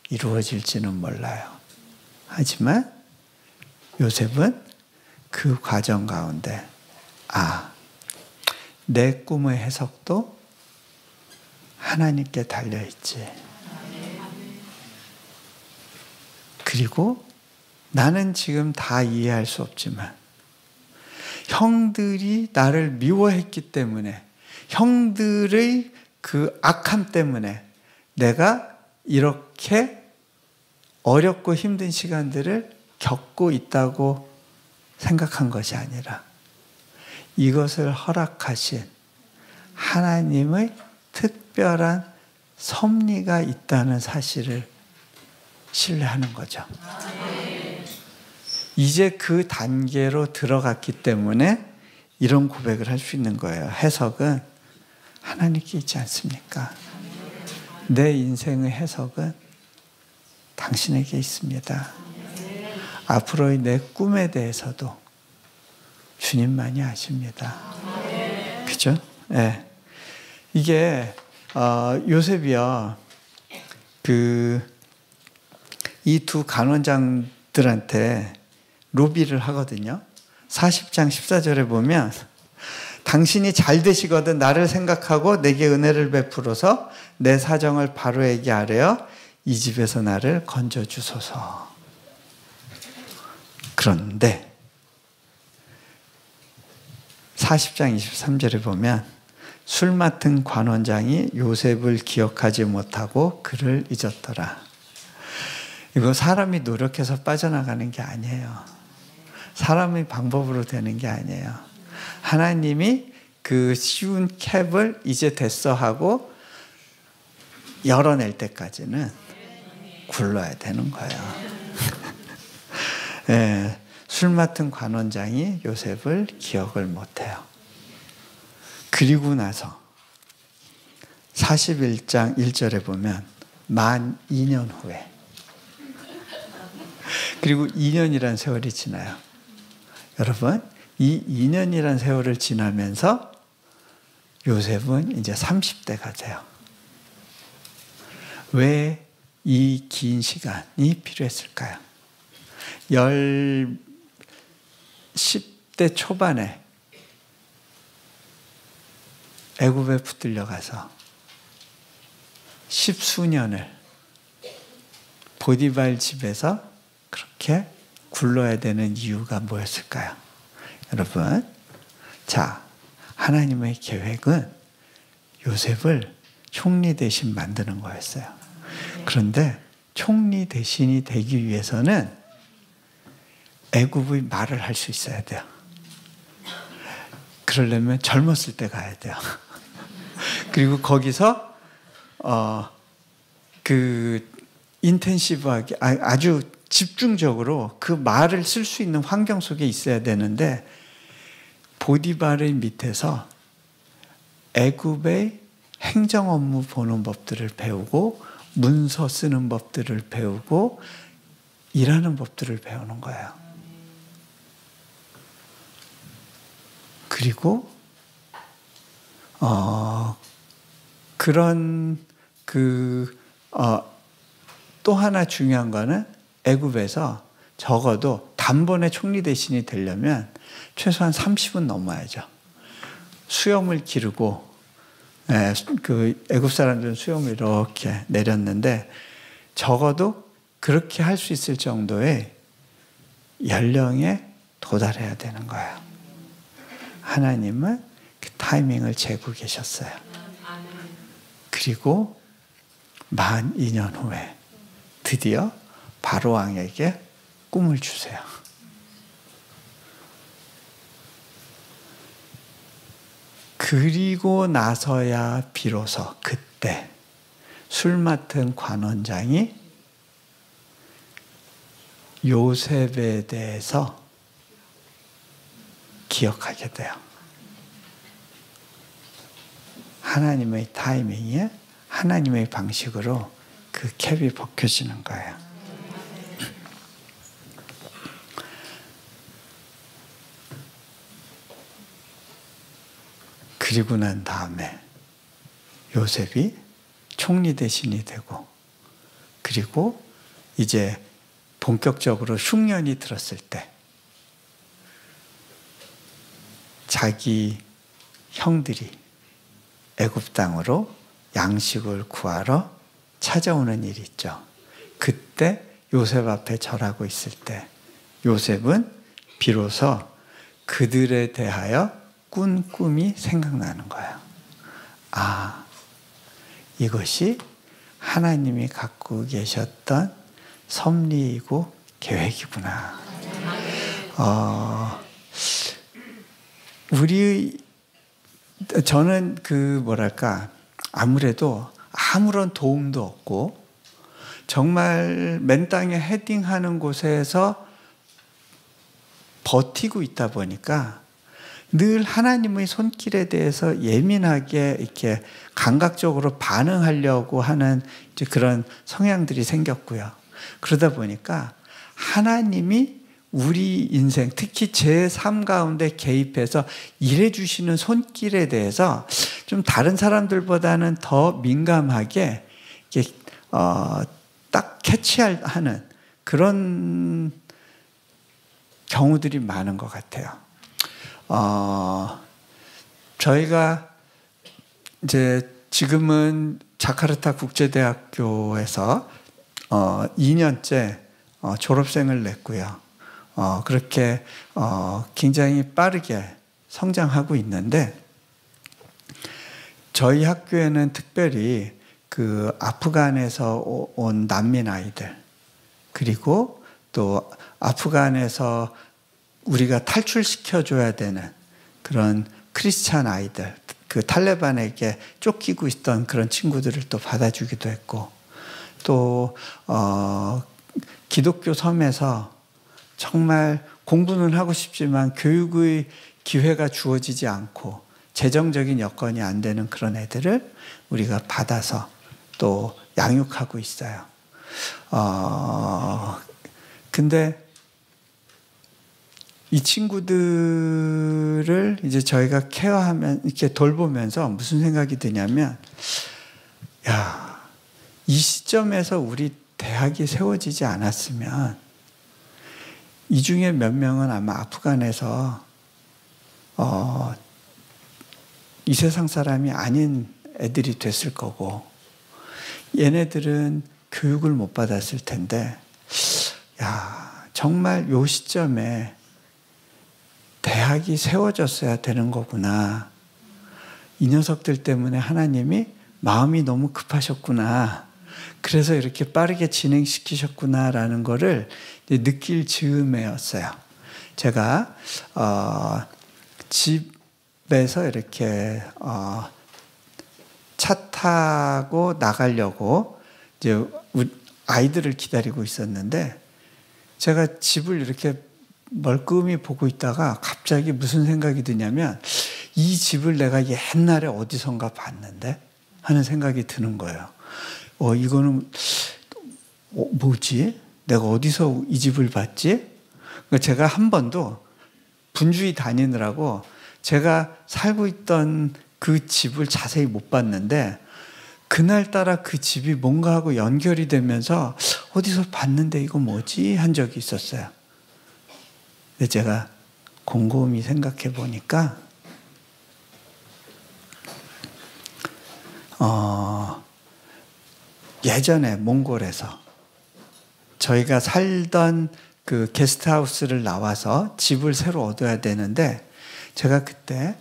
이루어질지는 몰라요. 하지만 요셉은 그 과정 가운데 내 꿈의 해석도 하나님께 달려있지. 그리고 나는 지금 다 이해할 수 없지만 형들이 나를 미워했기 때문에, 형들의 그 악함 때문에 내가 이렇게 어렵고 힘든 시간들을 겪고 있다고 생각한 것이 아니라 이것을 허락하신 하나님의 특별한 섭리가 있다는 사실을 신뢰하는 거죠. 이제 그 단계로 들어갔기 때문에 이런 고백을 할 수 있는 거예요. 해석은 하나님께 있지 않습니까? 내 인생의 해석은 당신에게 있습니다. 앞으로의 내 꿈에 대해서도 주님만이 아십니다. 그죠? 네. 이게 요셉이요, 이 두 간원장들한테 로비를 하거든요. 40장 14절에 보면 당신이 잘 되시거든 나를 생각하고 내게 은혜를 베풀어서 내 사정을 바로에게 아뢰어 이 집에서 나를 건져주소서. 그런데 40장 23절에 보면 술 맡은 관원장이 요셉을 기억하지 못하고 그를 잊었더라. 이거 사람이 노력해서 빠져나가는 게 아니에요. 사람의 방법으로 되는 게 아니에요. 하나님이 그 쉬운 캡을 이제 됐어 하고 열어낼 때까지는 굴러야 되는 거예요. 네, 술 맡은 관원장이 요셉을 기억을 못해요. 그리고 나서 41장 1절에 보면 만 2년 후에, 그리고 2년이란 세월이 지나요. 여러분, 이 2년이란 세월을 지나면서 요셉은 이제 30대가 돼요. 왜 이 긴 시간이 필요했을까요? 10대 초반에 애굽에 붙들려 가서 10수년을 보디발 집에서 그렇게 굴러야 되는 이유가 뭐였을까요? 여러분, 자, 하나님의 계획은 요셉을 총리 대신 만드는 거였어요. 그런데 총리 대신이 되기 위해서는 애굽의 말을 할 수 있어야 돼요. 그러려면 젊었을 때 가야 돼요. 그리고 거기서 인텐시브하게 아주 집중적으로 그 말을 쓸 수 있는 환경 속에 있어야 되는데, 보디발의 밑에서 애굽의 행정 업무 보는 법들을 배우고 문서 쓰는 법들을 배우고 일하는 법들을 배우는 거예요. 그리고 또 하나 중요한 거는 애굽에서 적어도 단번에 총리 대신이 되려면 최소한 30은 넘어야죠. 수염을 기르고, 그 애굽 사람들은 수염을 이렇게 내렸는데 적어도 그렇게 할 수 있을 정도의 연령에 도달해야 되는 거예요. 하나님은 그 타이밍을 재고 계셨어요. 그리고 만 2년 후에 드디어 바로 왕에게 꿈을 주세요. 그리고 나서야 비로소 그때 술 맡은 관원장이 요셉에 대해서 기억하게 돼요. 하나님의 타이밍에 하나님의 방식으로 그 캡이 벗겨지는 거예요. 그리고 난 다음에 요셉이 총리 대신이 되고, 그리고 이제 본격적으로 흉년이 들었을 때 자기 형들이 애굽 땅으로 양식을 구하러 찾아오는 일이 있죠. 그때 요셉 앞에 절하고 있을 때 요셉은 비로소 그들에 대하여 꾼 꿈이 생각나는 거예요. 아, 이것이 하나님이 갖고 계셨던 섭리이고 계획이구나. 저는 아무래도 아무런 도움도 없고 정말 맨 땅에 헤딩하는 곳에서 버티고 있다 보니까 늘 하나님의 손길에 대해서 예민하게 이렇게 감각적으로 반응하려고 하는 이제 그런 성향들이 생겼고요. 그러다 보니까 하나님이 우리 인생, 특히 제 삶 가운데 개입해서 일해주시는 손길에 대해서 좀 다른 사람들보다는 더 민감하게 이렇게 딱 캐치하는 그런 경우들이 많은 것 같아요. 저희가 이제 지금은 자카르타 국제대학교에서 2년째 졸업생을 냈고요. 그렇게 굉장히 빠르게 성장하고 있는데, 저희 학교에는 특별히 그 아프간에서 온 난민 아이들, 그리고 또 아프간에서 우리가 탈출시켜줘야 되는 그런 크리스찬 아이들, 그 탈레반에게 쫓기고 있던 그런 친구들을 또 받아주기도 했고, 또 기독교 섬에서 정말 공부는 하고 싶지만 교육의 기회가 주어지지 않고 재정적인 여건이 안 되는 그런 애들을 우리가 받아서 또 양육하고 있어요. 근데 이 친구들을 이제 저희가 케어하면, 이렇게 돌보면서 무슨 생각이 드냐면, 야, 이 시점에서 우리 대학이 세워지지 않았으면 이 중에 몇 명은 아마 아프간에서 이 세상 사람이 아닌 애들이 됐을 거고, 얘네들은 교육을 못 받았을 텐데, 야, 정말 요 시점에 대학이 세워졌어야 되는 거구나. 이 녀석들 때문에 하나님이 마음이 너무 급하셨구나. 그래서 이렇게 빠르게 진행시키셨구나라는 거를 느낄 즈음이었어요. 제가 집에서 이렇게 차 타고 나가려고 이제 아이들을 기다리고 있었는데, 제가 집을 이렇게 멀끔히 보고 있다가 갑자기 무슨 생각이 드냐면, 이 집을 내가 옛날에 어디선가 봤는데 하는 생각이 드는 거예요. 이거는 뭐지? 내가 어디서 이 집을 봤지? 제가 한 번도 분주히 다니느라고 제가 살고 있던 그 집을 자세히 못 봤는데, 그날따라 그 집이 뭔가 하고 연결이 되면서 어디서 봤는데 이거 뭐지? 한 적이 있었어요. 근데 제가 곰곰이 생각해 보니까 예전에 몽골에서 저희가 살던 그 게스트하우스를 나와서 집을 새로 얻어야 되는데, 제가 그때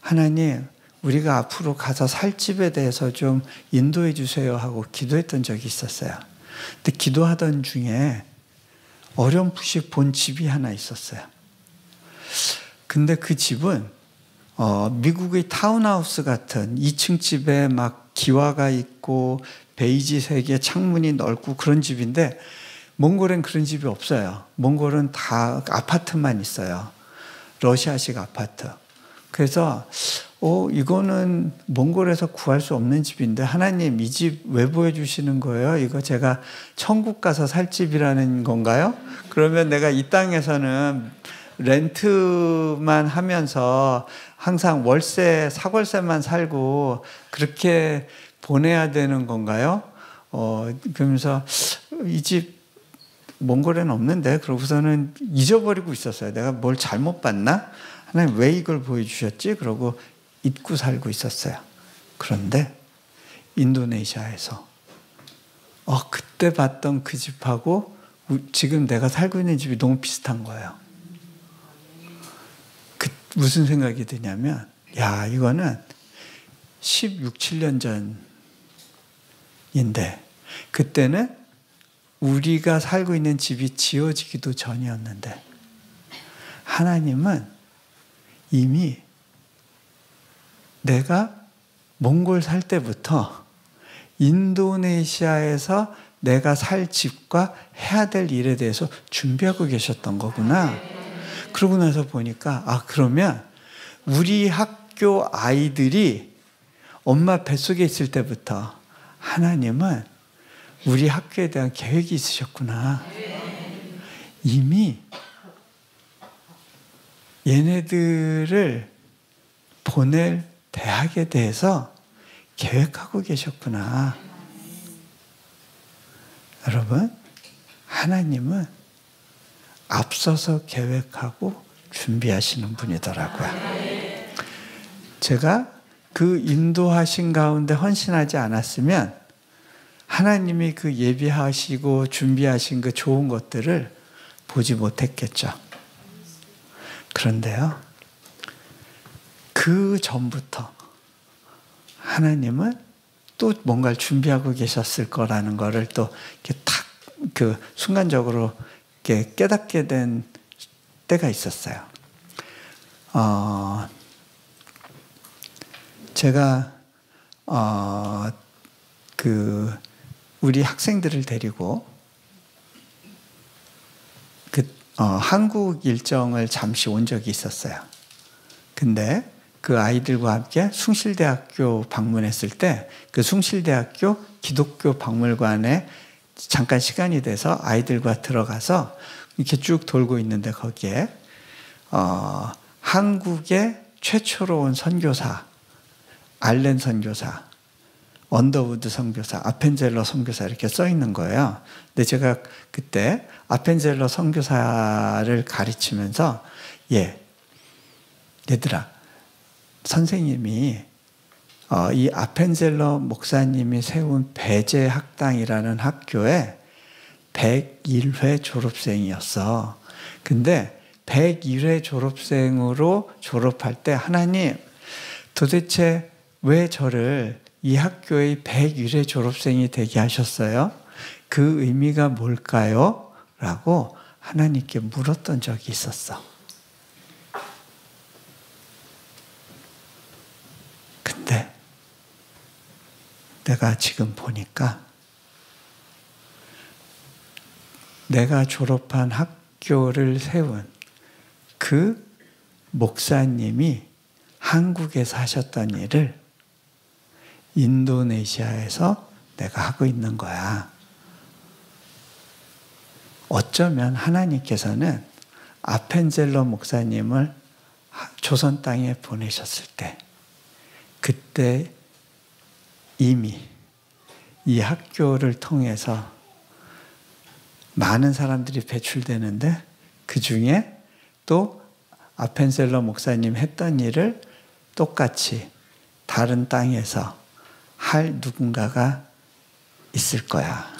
하나님, 우리가 앞으로 가서 살 집에 대해서 좀 인도해 주세요 하고 기도했던 적이 있었어요. 근데 기도하던 중에 어렴풋이 본 집이 하나 있었어요. 근데 그 집은 미국의 타운하우스 같은 2층 집에 막 기와가 있고 베이지색의 창문이 넓고 그런 집인데, 몽골엔 그런 집이 없어요. 몽골은 다 아파트만 있어요. 러시아식 아파트. 그래서 이거는 몽골에서 구할 수 없는 집인데 하나님 이 집 왜 보여주시는 거예요? 이거 제가 천국 가서 살 집이라는 건가요? 그러면 내가 이 땅에서는 렌트만 하면서 항상 월세, 사골세만 살고 그렇게 보내야 되는 건가요? 그러면서 이 집 몽골에는 없는데 그러고서는 잊어버리고 있었어요. 내가 뭘 잘못 봤나? 하나님 왜 이걸 보여주셨지? 그러고 잊고 살고 있었어요. 그런데 인도네시아에서 그때 봤던 그 집하고 지금 내가 살고 있는 집이 너무 비슷한 거예요. 무슨 생각이 드냐면 야 이거는 16, 17년 전인데 그때는 우리가 살고 있는 집이 지어지기도 전이었는데 하나님은 이미 내가 몽골 살 때부터 인도네시아에서 내가 살 집과 해야 될 일에 대해서 준비하고 계셨던 거구나. 그러고 나서 보니까 그러면 우리 학교 아이들이 엄마 뱃속에 있을 때부터 하나님은 우리 학교에 대한 계획이 있으셨구나. 이미 얘네들을 보낼 대학에 대해서 계획하고 계셨구나. 여러분, 하나님은 앞서서 계획하고 준비하시는 분이더라고요. 제가 그 인도하신 가운데 헌신하지 않았으면 하나님이 그 예비하시고 준비하신 그 좋은 것들을 보지 못했겠죠. 그런데요, 그 전부터 하나님은 또 뭔가를 준비하고 계셨을 거라는 거를 또 이렇게 탁 순간적으로 이렇게 깨닫게 된 때가 있었어요. 제가 우리 학생들을 데리고 한국 일정을 잠시 온 적이 있었어요. 근데 그 아이들과 함께 숭실대학교 방문했을 때 그 숭실대학교 기독교 박물관에 잠깐 시간이 돼서 아이들과 들어가서 이렇게 쭉 돌고 있는데 거기에 한국의 최초로 온 선교사 알렌 선교사, 언더우드 선교사, 아펜젤러 선교사 이렇게 써 있는 거예요. 근데 제가 그때 아펜젤러 선교사를 가르치면서 얘들아, 선생님이 이 아펜젤러 목사님이 세운 배제학당이라는 학교에 101회 졸업생이었어. 근데 101회 졸업생으로 졸업할 때 하나님 도대체 왜 저를 이 학교의 101회 졸업생이 되게 하셨어요? 그 의미가 뭘까요? 라고 하나님께 물었던 적이 있었어. 근데 내가 지금 보니까 내가 졸업한 학교를 세운 그 목사님이 한국에서 하셨던 일을 인도네시아에서 내가 하고 있는 거야. 어쩌면 하나님께서는 아펜젤러 목사님을 조선 땅에 보내셨을 때 그때 이미 이 학교를 통해서 많은 사람들이 배출되는데 그 중에 또 아펜젤러 목사님 했던 일을 똑같이 다른 땅에서 할 누군가가 있을 거야.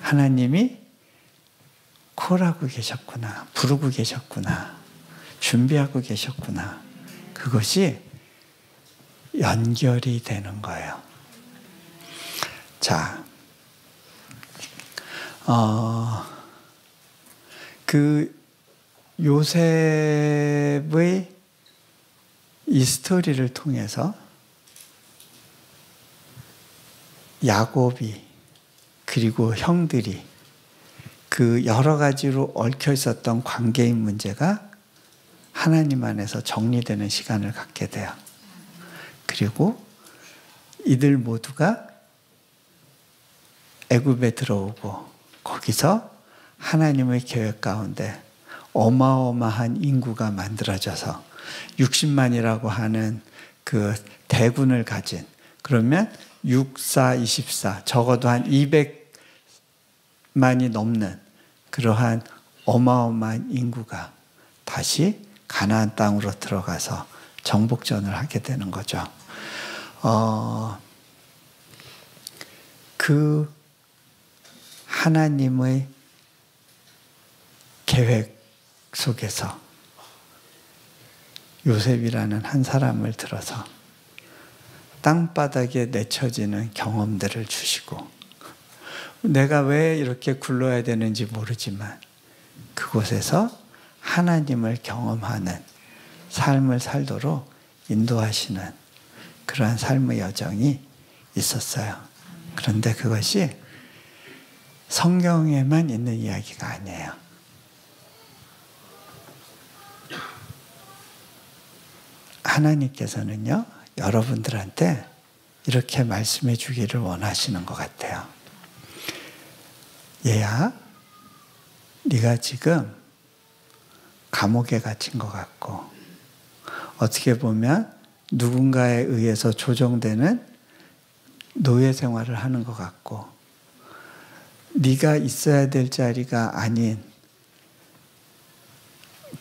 하나님이 콜하고 계셨구나. 부르고 계셨구나. 준비하고 계셨구나. 그것이 연결이 되는 거예요. 자, 요셉의 이 스토리를 통해서 야곱이 그리고 형들이 그 여러 가지로 얽혀 있었던 관계인 문제가 하나님 안에서 정리되는 시간을 갖게 돼요. 그리고 이들 모두가 애굽에 들어오고 거기서 하나님의 계획 가운데 어마어마한 인구가 만들어져서 60만이라고 하는 그 대군을 가진, 그러면 6, 4, 24 적어도 한 200만이 넘는 그러한 어마어마한 인구가 다시 가나안 땅으로 들어가서 정복전을 하게 되는 거죠. 그 하나님의 계획 속에서 요셉이라는 한 사람을 들어서 땅바닥에 내쳐지는 경험들을 주시고, 내가 왜 이렇게 굴러야 되는지 모르지만 그곳에서 하나님을 경험하는 삶을 살도록 인도하시는 그러한 삶의 여정이 있었어요. 그런데 그것이 성경에만 있는 이야기가 아니에요. 하나님께서는요, 여러분들한테 이렇게 말씀해 주기를 원하시는 것 같아요. 얘야, 네가 지금 감옥에 갇힌 것 같고, 어떻게 보면 누군가에 의해서 조종되는 노예 생활을 하는 것 같고, 네가 있어야 될 자리가 아닌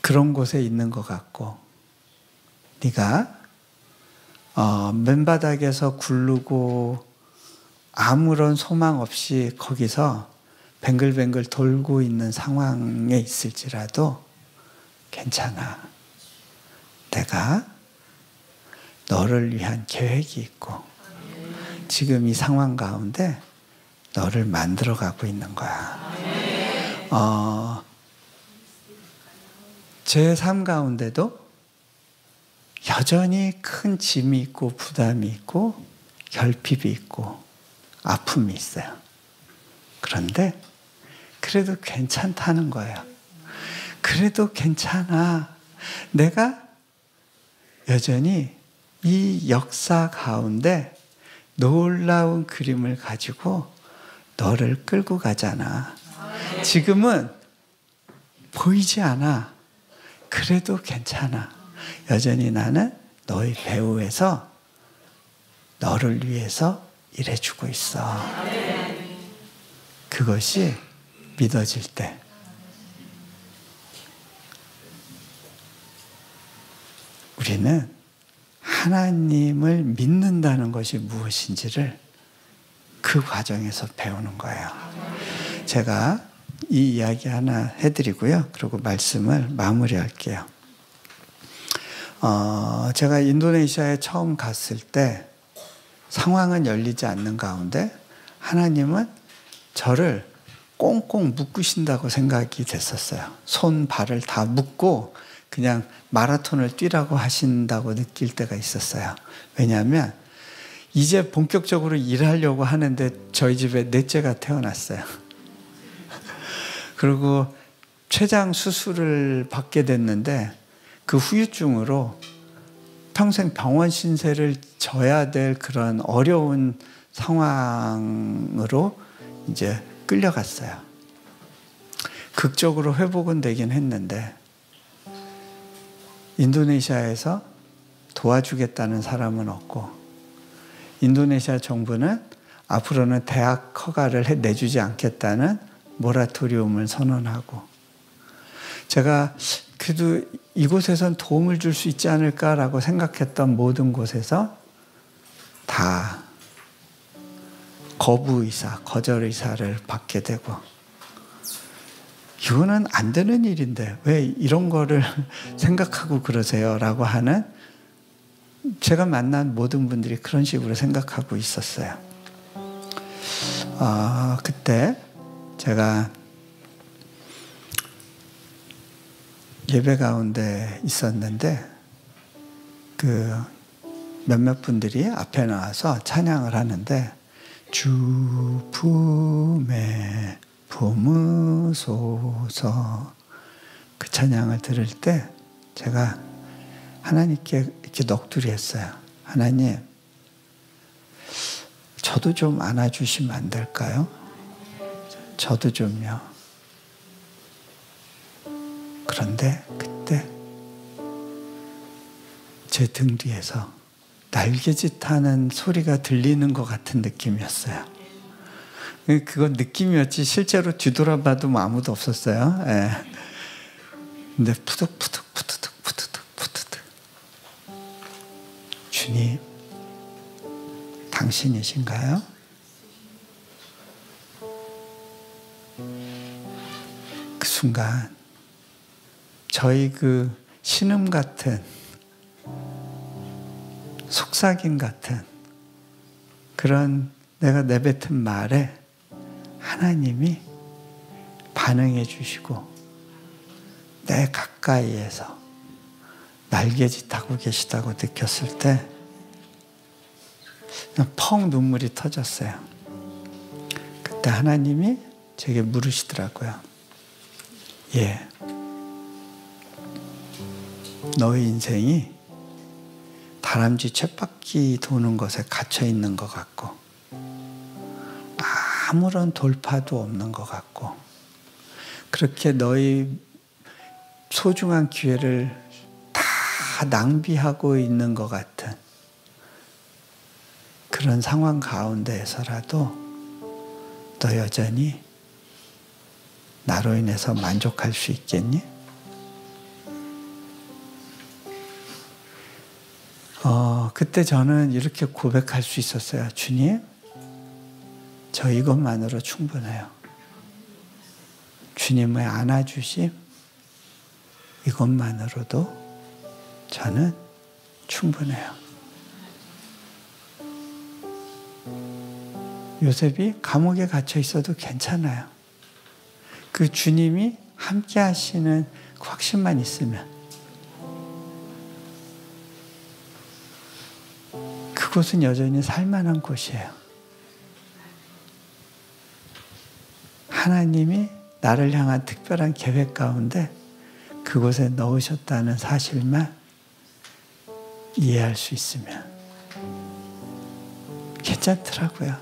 그런 곳에 있는 것 같고, 네가 맨바닥에서 굴르고 아무런 소망 없이 거기서 뱅글뱅글 돌고 있는 상황에 있을지라도 괜찮아. 내가 너를 위한 계획이 있고 지금 이 상황 가운데 너를 만들어가고 있는 거야. 제 삶 가운데도 여전히 큰 짐이 있고 부담이 있고 결핍이 있고 아픔이 있어요. 그런데 그래도 괜찮다는 거예요. 그래도 괜찮아. 내가 여전히 이 역사 가운데 놀라운 그림을 가지고 너를 끌고 가잖아. 지금은 보이지 않아. 그래도 괜찮아. 여전히 나는 너의 배후에서 너를 위해서 일해주고 있어. 그것이 믿어질 때 우리는 하나님을 믿는다는 것이 무엇인지를 그 과정에서 배우는 거예요. 제가 이 이야기 하나 해드리고요. 그리고 말씀을 마무리할게요. 제가 인도네시아에 처음 갔을 때 상황은 열리지 않는 가운데 하나님은 저를 꽁꽁 묶으신다고 생각이 됐었어요. 손, 발을 다 묶고 그냥 마라톤을 뛰라고 하신다고 느낄 때가 있었어요. 왜냐하면 이제 본격적으로 일하려고 하는데 저희 집에 넷째가 태어났어요. 그리고 췌장 수술을 받게 됐는데 그 후유증으로 평생 병원 신세를 져야 될 그런 어려운 상황으로 이제 끌려갔어요. 극적으로 회복은 되긴 했는데 인도네시아에서 도와주겠다는 사람은 없고 인도네시아 정부는 앞으로는 대학 허가를 내주지 않겠다는 모라토리움을 선언하고 제가 그래도 이곳에선 도움을 줄 수 있지 않을까라고 생각했던 모든 곳에서 다 거부 의사, 거절 의사를 받게 되고 이거는 안 되는 일인데 왜 이런 거를 생각하고 그러세요? 라고 하는 제가 만난 모든 분들이 그런 식으로 생각하고 있었어요. 그때 제가 예배 가운데 있었는데 그 몇몇 분들이 앞에 나와서 찬양을 하는데 주 품에 품으소서. 그 찬양을 들을 때 제가 하나님께 이렇게 넋두리 했어요. 하나님, 저도 좀 안아주시면 안 될까요? 저도 좀요. 그런데 그때 제 등 뒤에서 날개짓하는 소리가 들리는 것 같은 느낌이었어요. 그건 느낌이었지 실제로 뒤돌아봐도 뭐 아무도 없었어요. 예. 근데 푸득푸득 주님, 당신이신가요? 그 순간 저희 그 신음 같은 속삭임 같은 그런 내가 내뱉은 말에 하나님이 반응해 주시고 내 가까이에서 날개짓하고 계시다고 느꼈을 때 그냥 펑 눈물이 터졌어요. 그때 하나님이 제게 물으시더라고요. 예, 너의 인생이 다람쥐 쳇바퀴 도는 것에 갇혀 있는 것 같고 아무런 돌파도 없는 것 같고 그렇게 너의 소중한 기회를 다 낭비하고 있는 것 같은 그런 상황 가운데에서라도 너 여전히 나로 인해서 만족할 수 있겠니? 그때 저는 이렇게 고백할 수 있었어요. 주님, 저 이것만으로 충분해요. 주님의 안아주심, 이것만으로도 저는 충분해요. 요셉이 감옥에 갇혀 있어도 괜찮아요. 그 주님이 함께 하시는 그 확신만 있으면 그곳은 여전히 살만한 곳이에요. 하나님이 나를 향한 특별한 계획 가운데 그곳에 넣으셨다는 사실만 이해할 수 있으면 괜찮더라고요.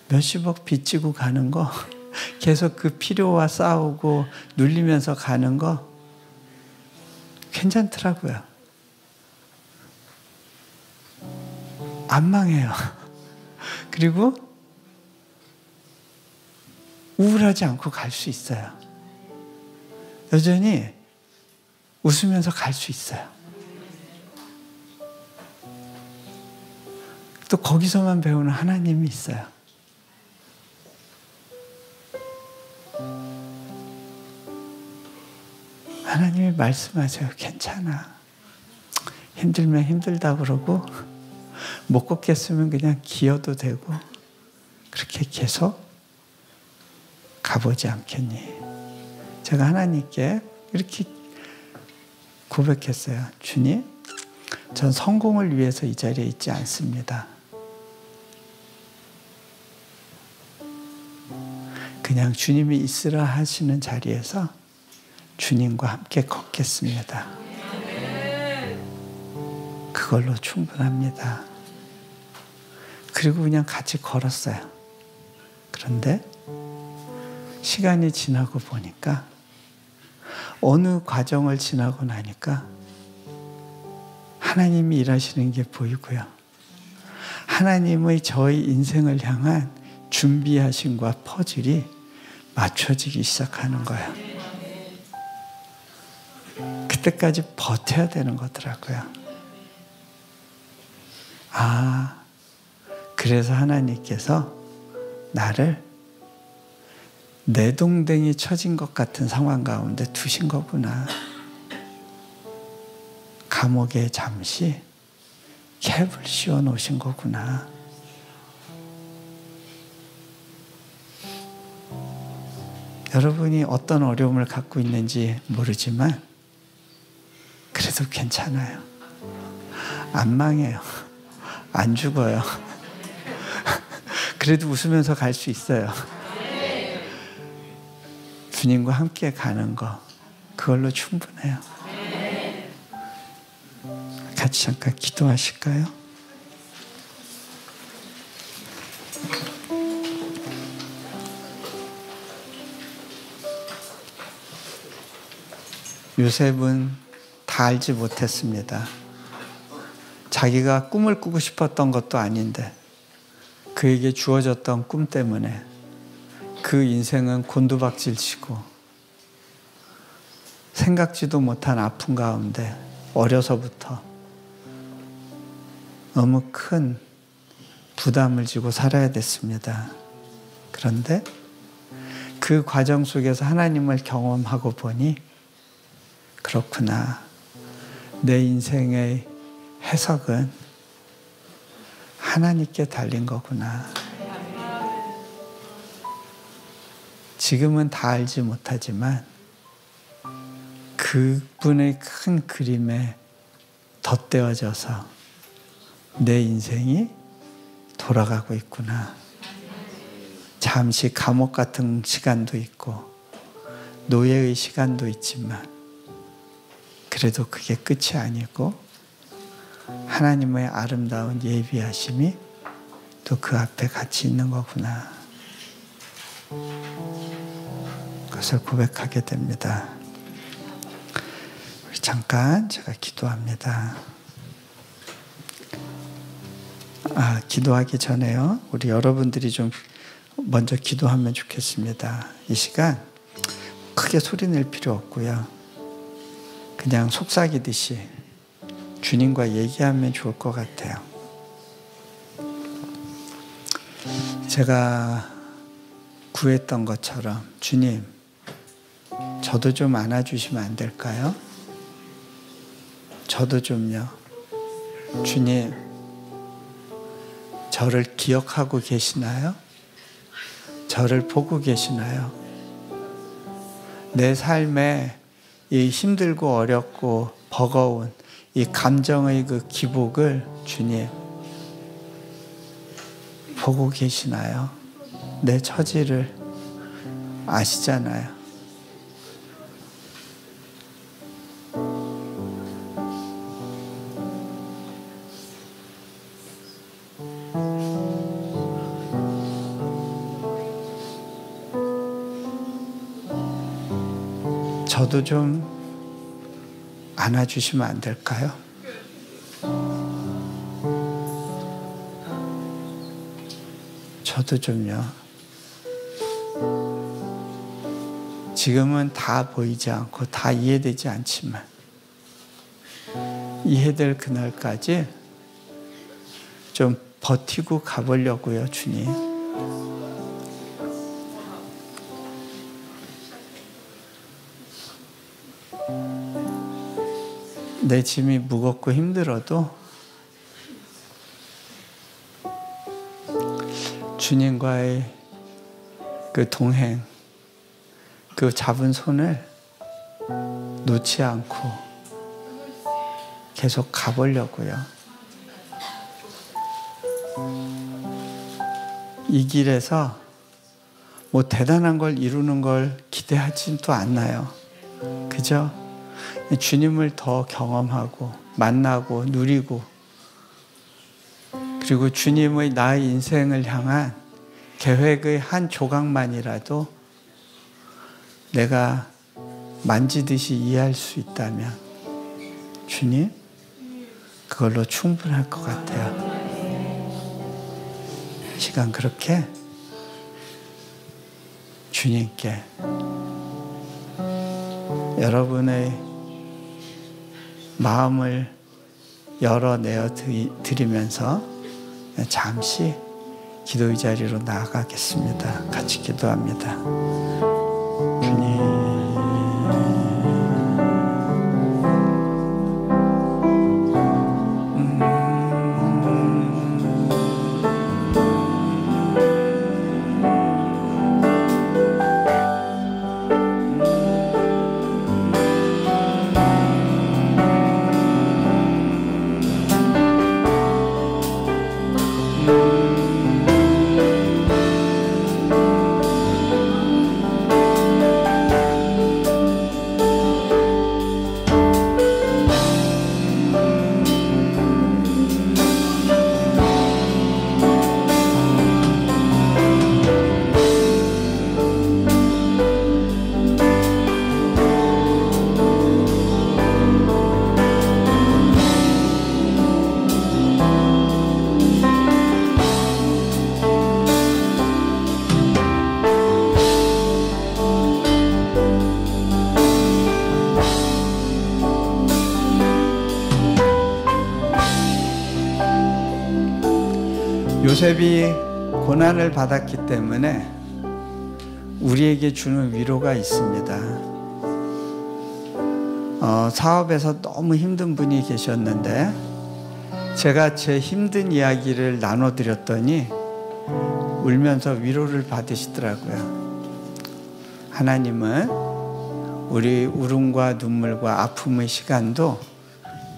몇십억 빚지고 가는 거 계속 그 필요와 싸우고 눌리면서 가는 거 괜찮더라고요. 안 망해요. 그리고 우울하지 않고 갈 수 있어요. 여전히 웃으면서 갈 수 있어요. 또 거기서만 배우는 하나님이 있어요. 하나님이 말씀하세요. 괜찮아. 힘들면 힘들다 그러고 못 걷겠으면 그냥 기어도 되고 그렇게 계속 가보지 않겠니? 제가 하나님께 이렇게 고백했어요. 주님, 전 성공을 위해서 이 자리에 있지 않습니다. 그냥 주님이 있으라 하시는 자리에서 주님과 함께 걷겠습니다. 그걸로 충분합니다. 그리고 그냥 같이 걸었어요. 그런데 시간이 지나고 보니까 어느 과정을 지나고 나니까 하나님이 일하시는 게 보이고요. 하나님의 저희 인생을 향한 준비하심과 퍼즐이 맞춰지기 시작하는 거예요. 그때까지 버텨야 되는 거더라고요. 아, 그래서 하나님께서 나를 내동댕이 쳐진 것 같은 상황 가운데 두신 거구나. 감옥에 잠시 캡을 씌워 놓으신 거구나. 여러분이 어떤 어려움을 갖고 있는지 모르지만 그래도 괜찮아요. 안 망해요. 안 죽어요. 그래도 웃으면서 갈 수 있어요. 주님과 함께 가는 거, 그걸로 충분해요. 같이 잠깐 기도하실까요? 요셉은 다 알지 못했습니다. 자기가 꿈을 꾸고 싶었던 것도 아닌데 그에게 주어졌던 꿈 때문에 그 인생은 곤두박질치고 생각지도 못한 아픔 가운데 어려서부터 너무 큰 부담을 지고 살아야 됐습니다. 그런데 그 과정 속에서 하나님을 경험하고 보니 그렇구나. 내 인생의 해석은 하나님께 달린 거구나. 지금은 다 알지 못하지만 그분의 큰 그림에 덧대어져서 내 인생이 돌아가고 있구나. 잠시 감옥 같은 시간도 있고 노예의 시간도 있지만 그래도 그게 끝이 아니고 하나님의 아름다운 예비하심이 또 그 앞에 같이 있는 거구나. 그것을 고백하게 됩니다. 우리 잠깐 제가 기도합니다. 기도하기 전에요. 우리 여러분들이 좀 먼저 기도하면 좋겠습니다. 이 시간 크게 소리 낼 필요 없고요. 그냥 속삭이듯이 주님과 얘기하면 좋을 것 같아요. 제가 구했던 것처럼 주님, 저도 좀 안아주시면 안 될까요? 저도 좀요. 주님, 저를 기억하고 계시나요? 저를 보고 계시나요? 내 삶에 이 힘들고 어렵고 버거운 이 감정의 그 기복을 주님 보고 계시나요? 내 처지를 아시잖아요. 저도 좀 안아주시면 안 될까요? 저도 좀요. 지금은 다 보이지 않고 다 이해되지 않지만 이해될 그날까지 좀 버티고 가보려고요, 주님. 내 짐이 무겁고 힘들어도 주님과의 그 동행, 그 잡은 손을 놓지 않고 계속 가보려고요. 이 길에서 뭐 대단한 걸 이루는 걸 기대하지도 않나요? 그죠? 주님을 더 경험하고 만나고 누리고 그리고 주님의 나의 인생을 향한 계획의 한 조각만이라도 내가 만지듯이 이해할 수 있다면 주님, 그걸로 충분할 것 같아요. 시간 그렇게 주님께 여러분의 마음을 열어내어 드리면서 잠시 기도의 자리로 나아가겠습니다. 같이 기도합니다. 주님, 요셉이 고난을 받았기 때문에 우리에게 주는 위로가 있습니다. 사업에서 너무 힘든 분이 계셨는데 제가 제 힘든 이야기를 나눠드렸더니 울면서 위로를 받으시더라고요. 하나님은 우리 울음과 눈물과 아픔의 시간도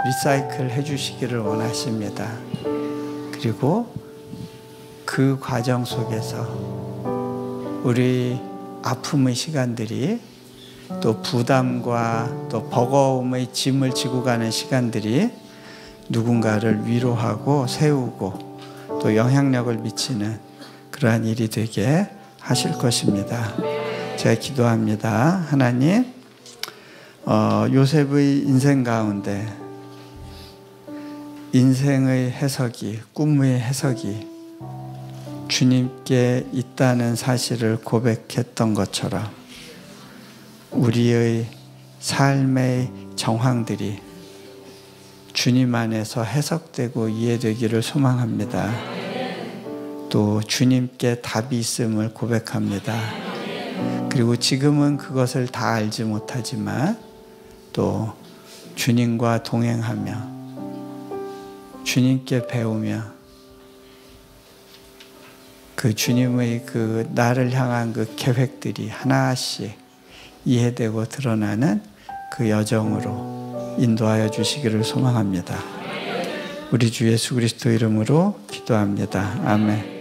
리사이클 해주시기를 원하십니다. 그리고 그 과정 속에서 우리 아픔의 시간들이 또 부담과 또 버거움의 짐을 지고 가는 시간들이 누군가를 위로하고 세우고 또 영향력을 미치는 그러한 일이 되게 하실 것입니다. 제가 기도합니다. 하나님, 요셉의 인생 가운데 인생의 해석이, 꿈의 해석이 주님께 있다는 사실을 고백했던 것처럼 우리의 삶의 정황들이 주님 안에서 해석되고 이해되기를 소망합니다. 또 주님께 답이 있음을 고백합니다. 그리고 지금은 그것을 다 알지 못하지만 또 주님과 동행하며 주님께 배우며 그 주님의 그 나를 향한 그 계획들이 하나씩 이해되고 드러나는 그 여정으로 인도하여 주시기를 소망합니다. 우리 주 예수 그리스도 이름으로 기도합니다. 아멘.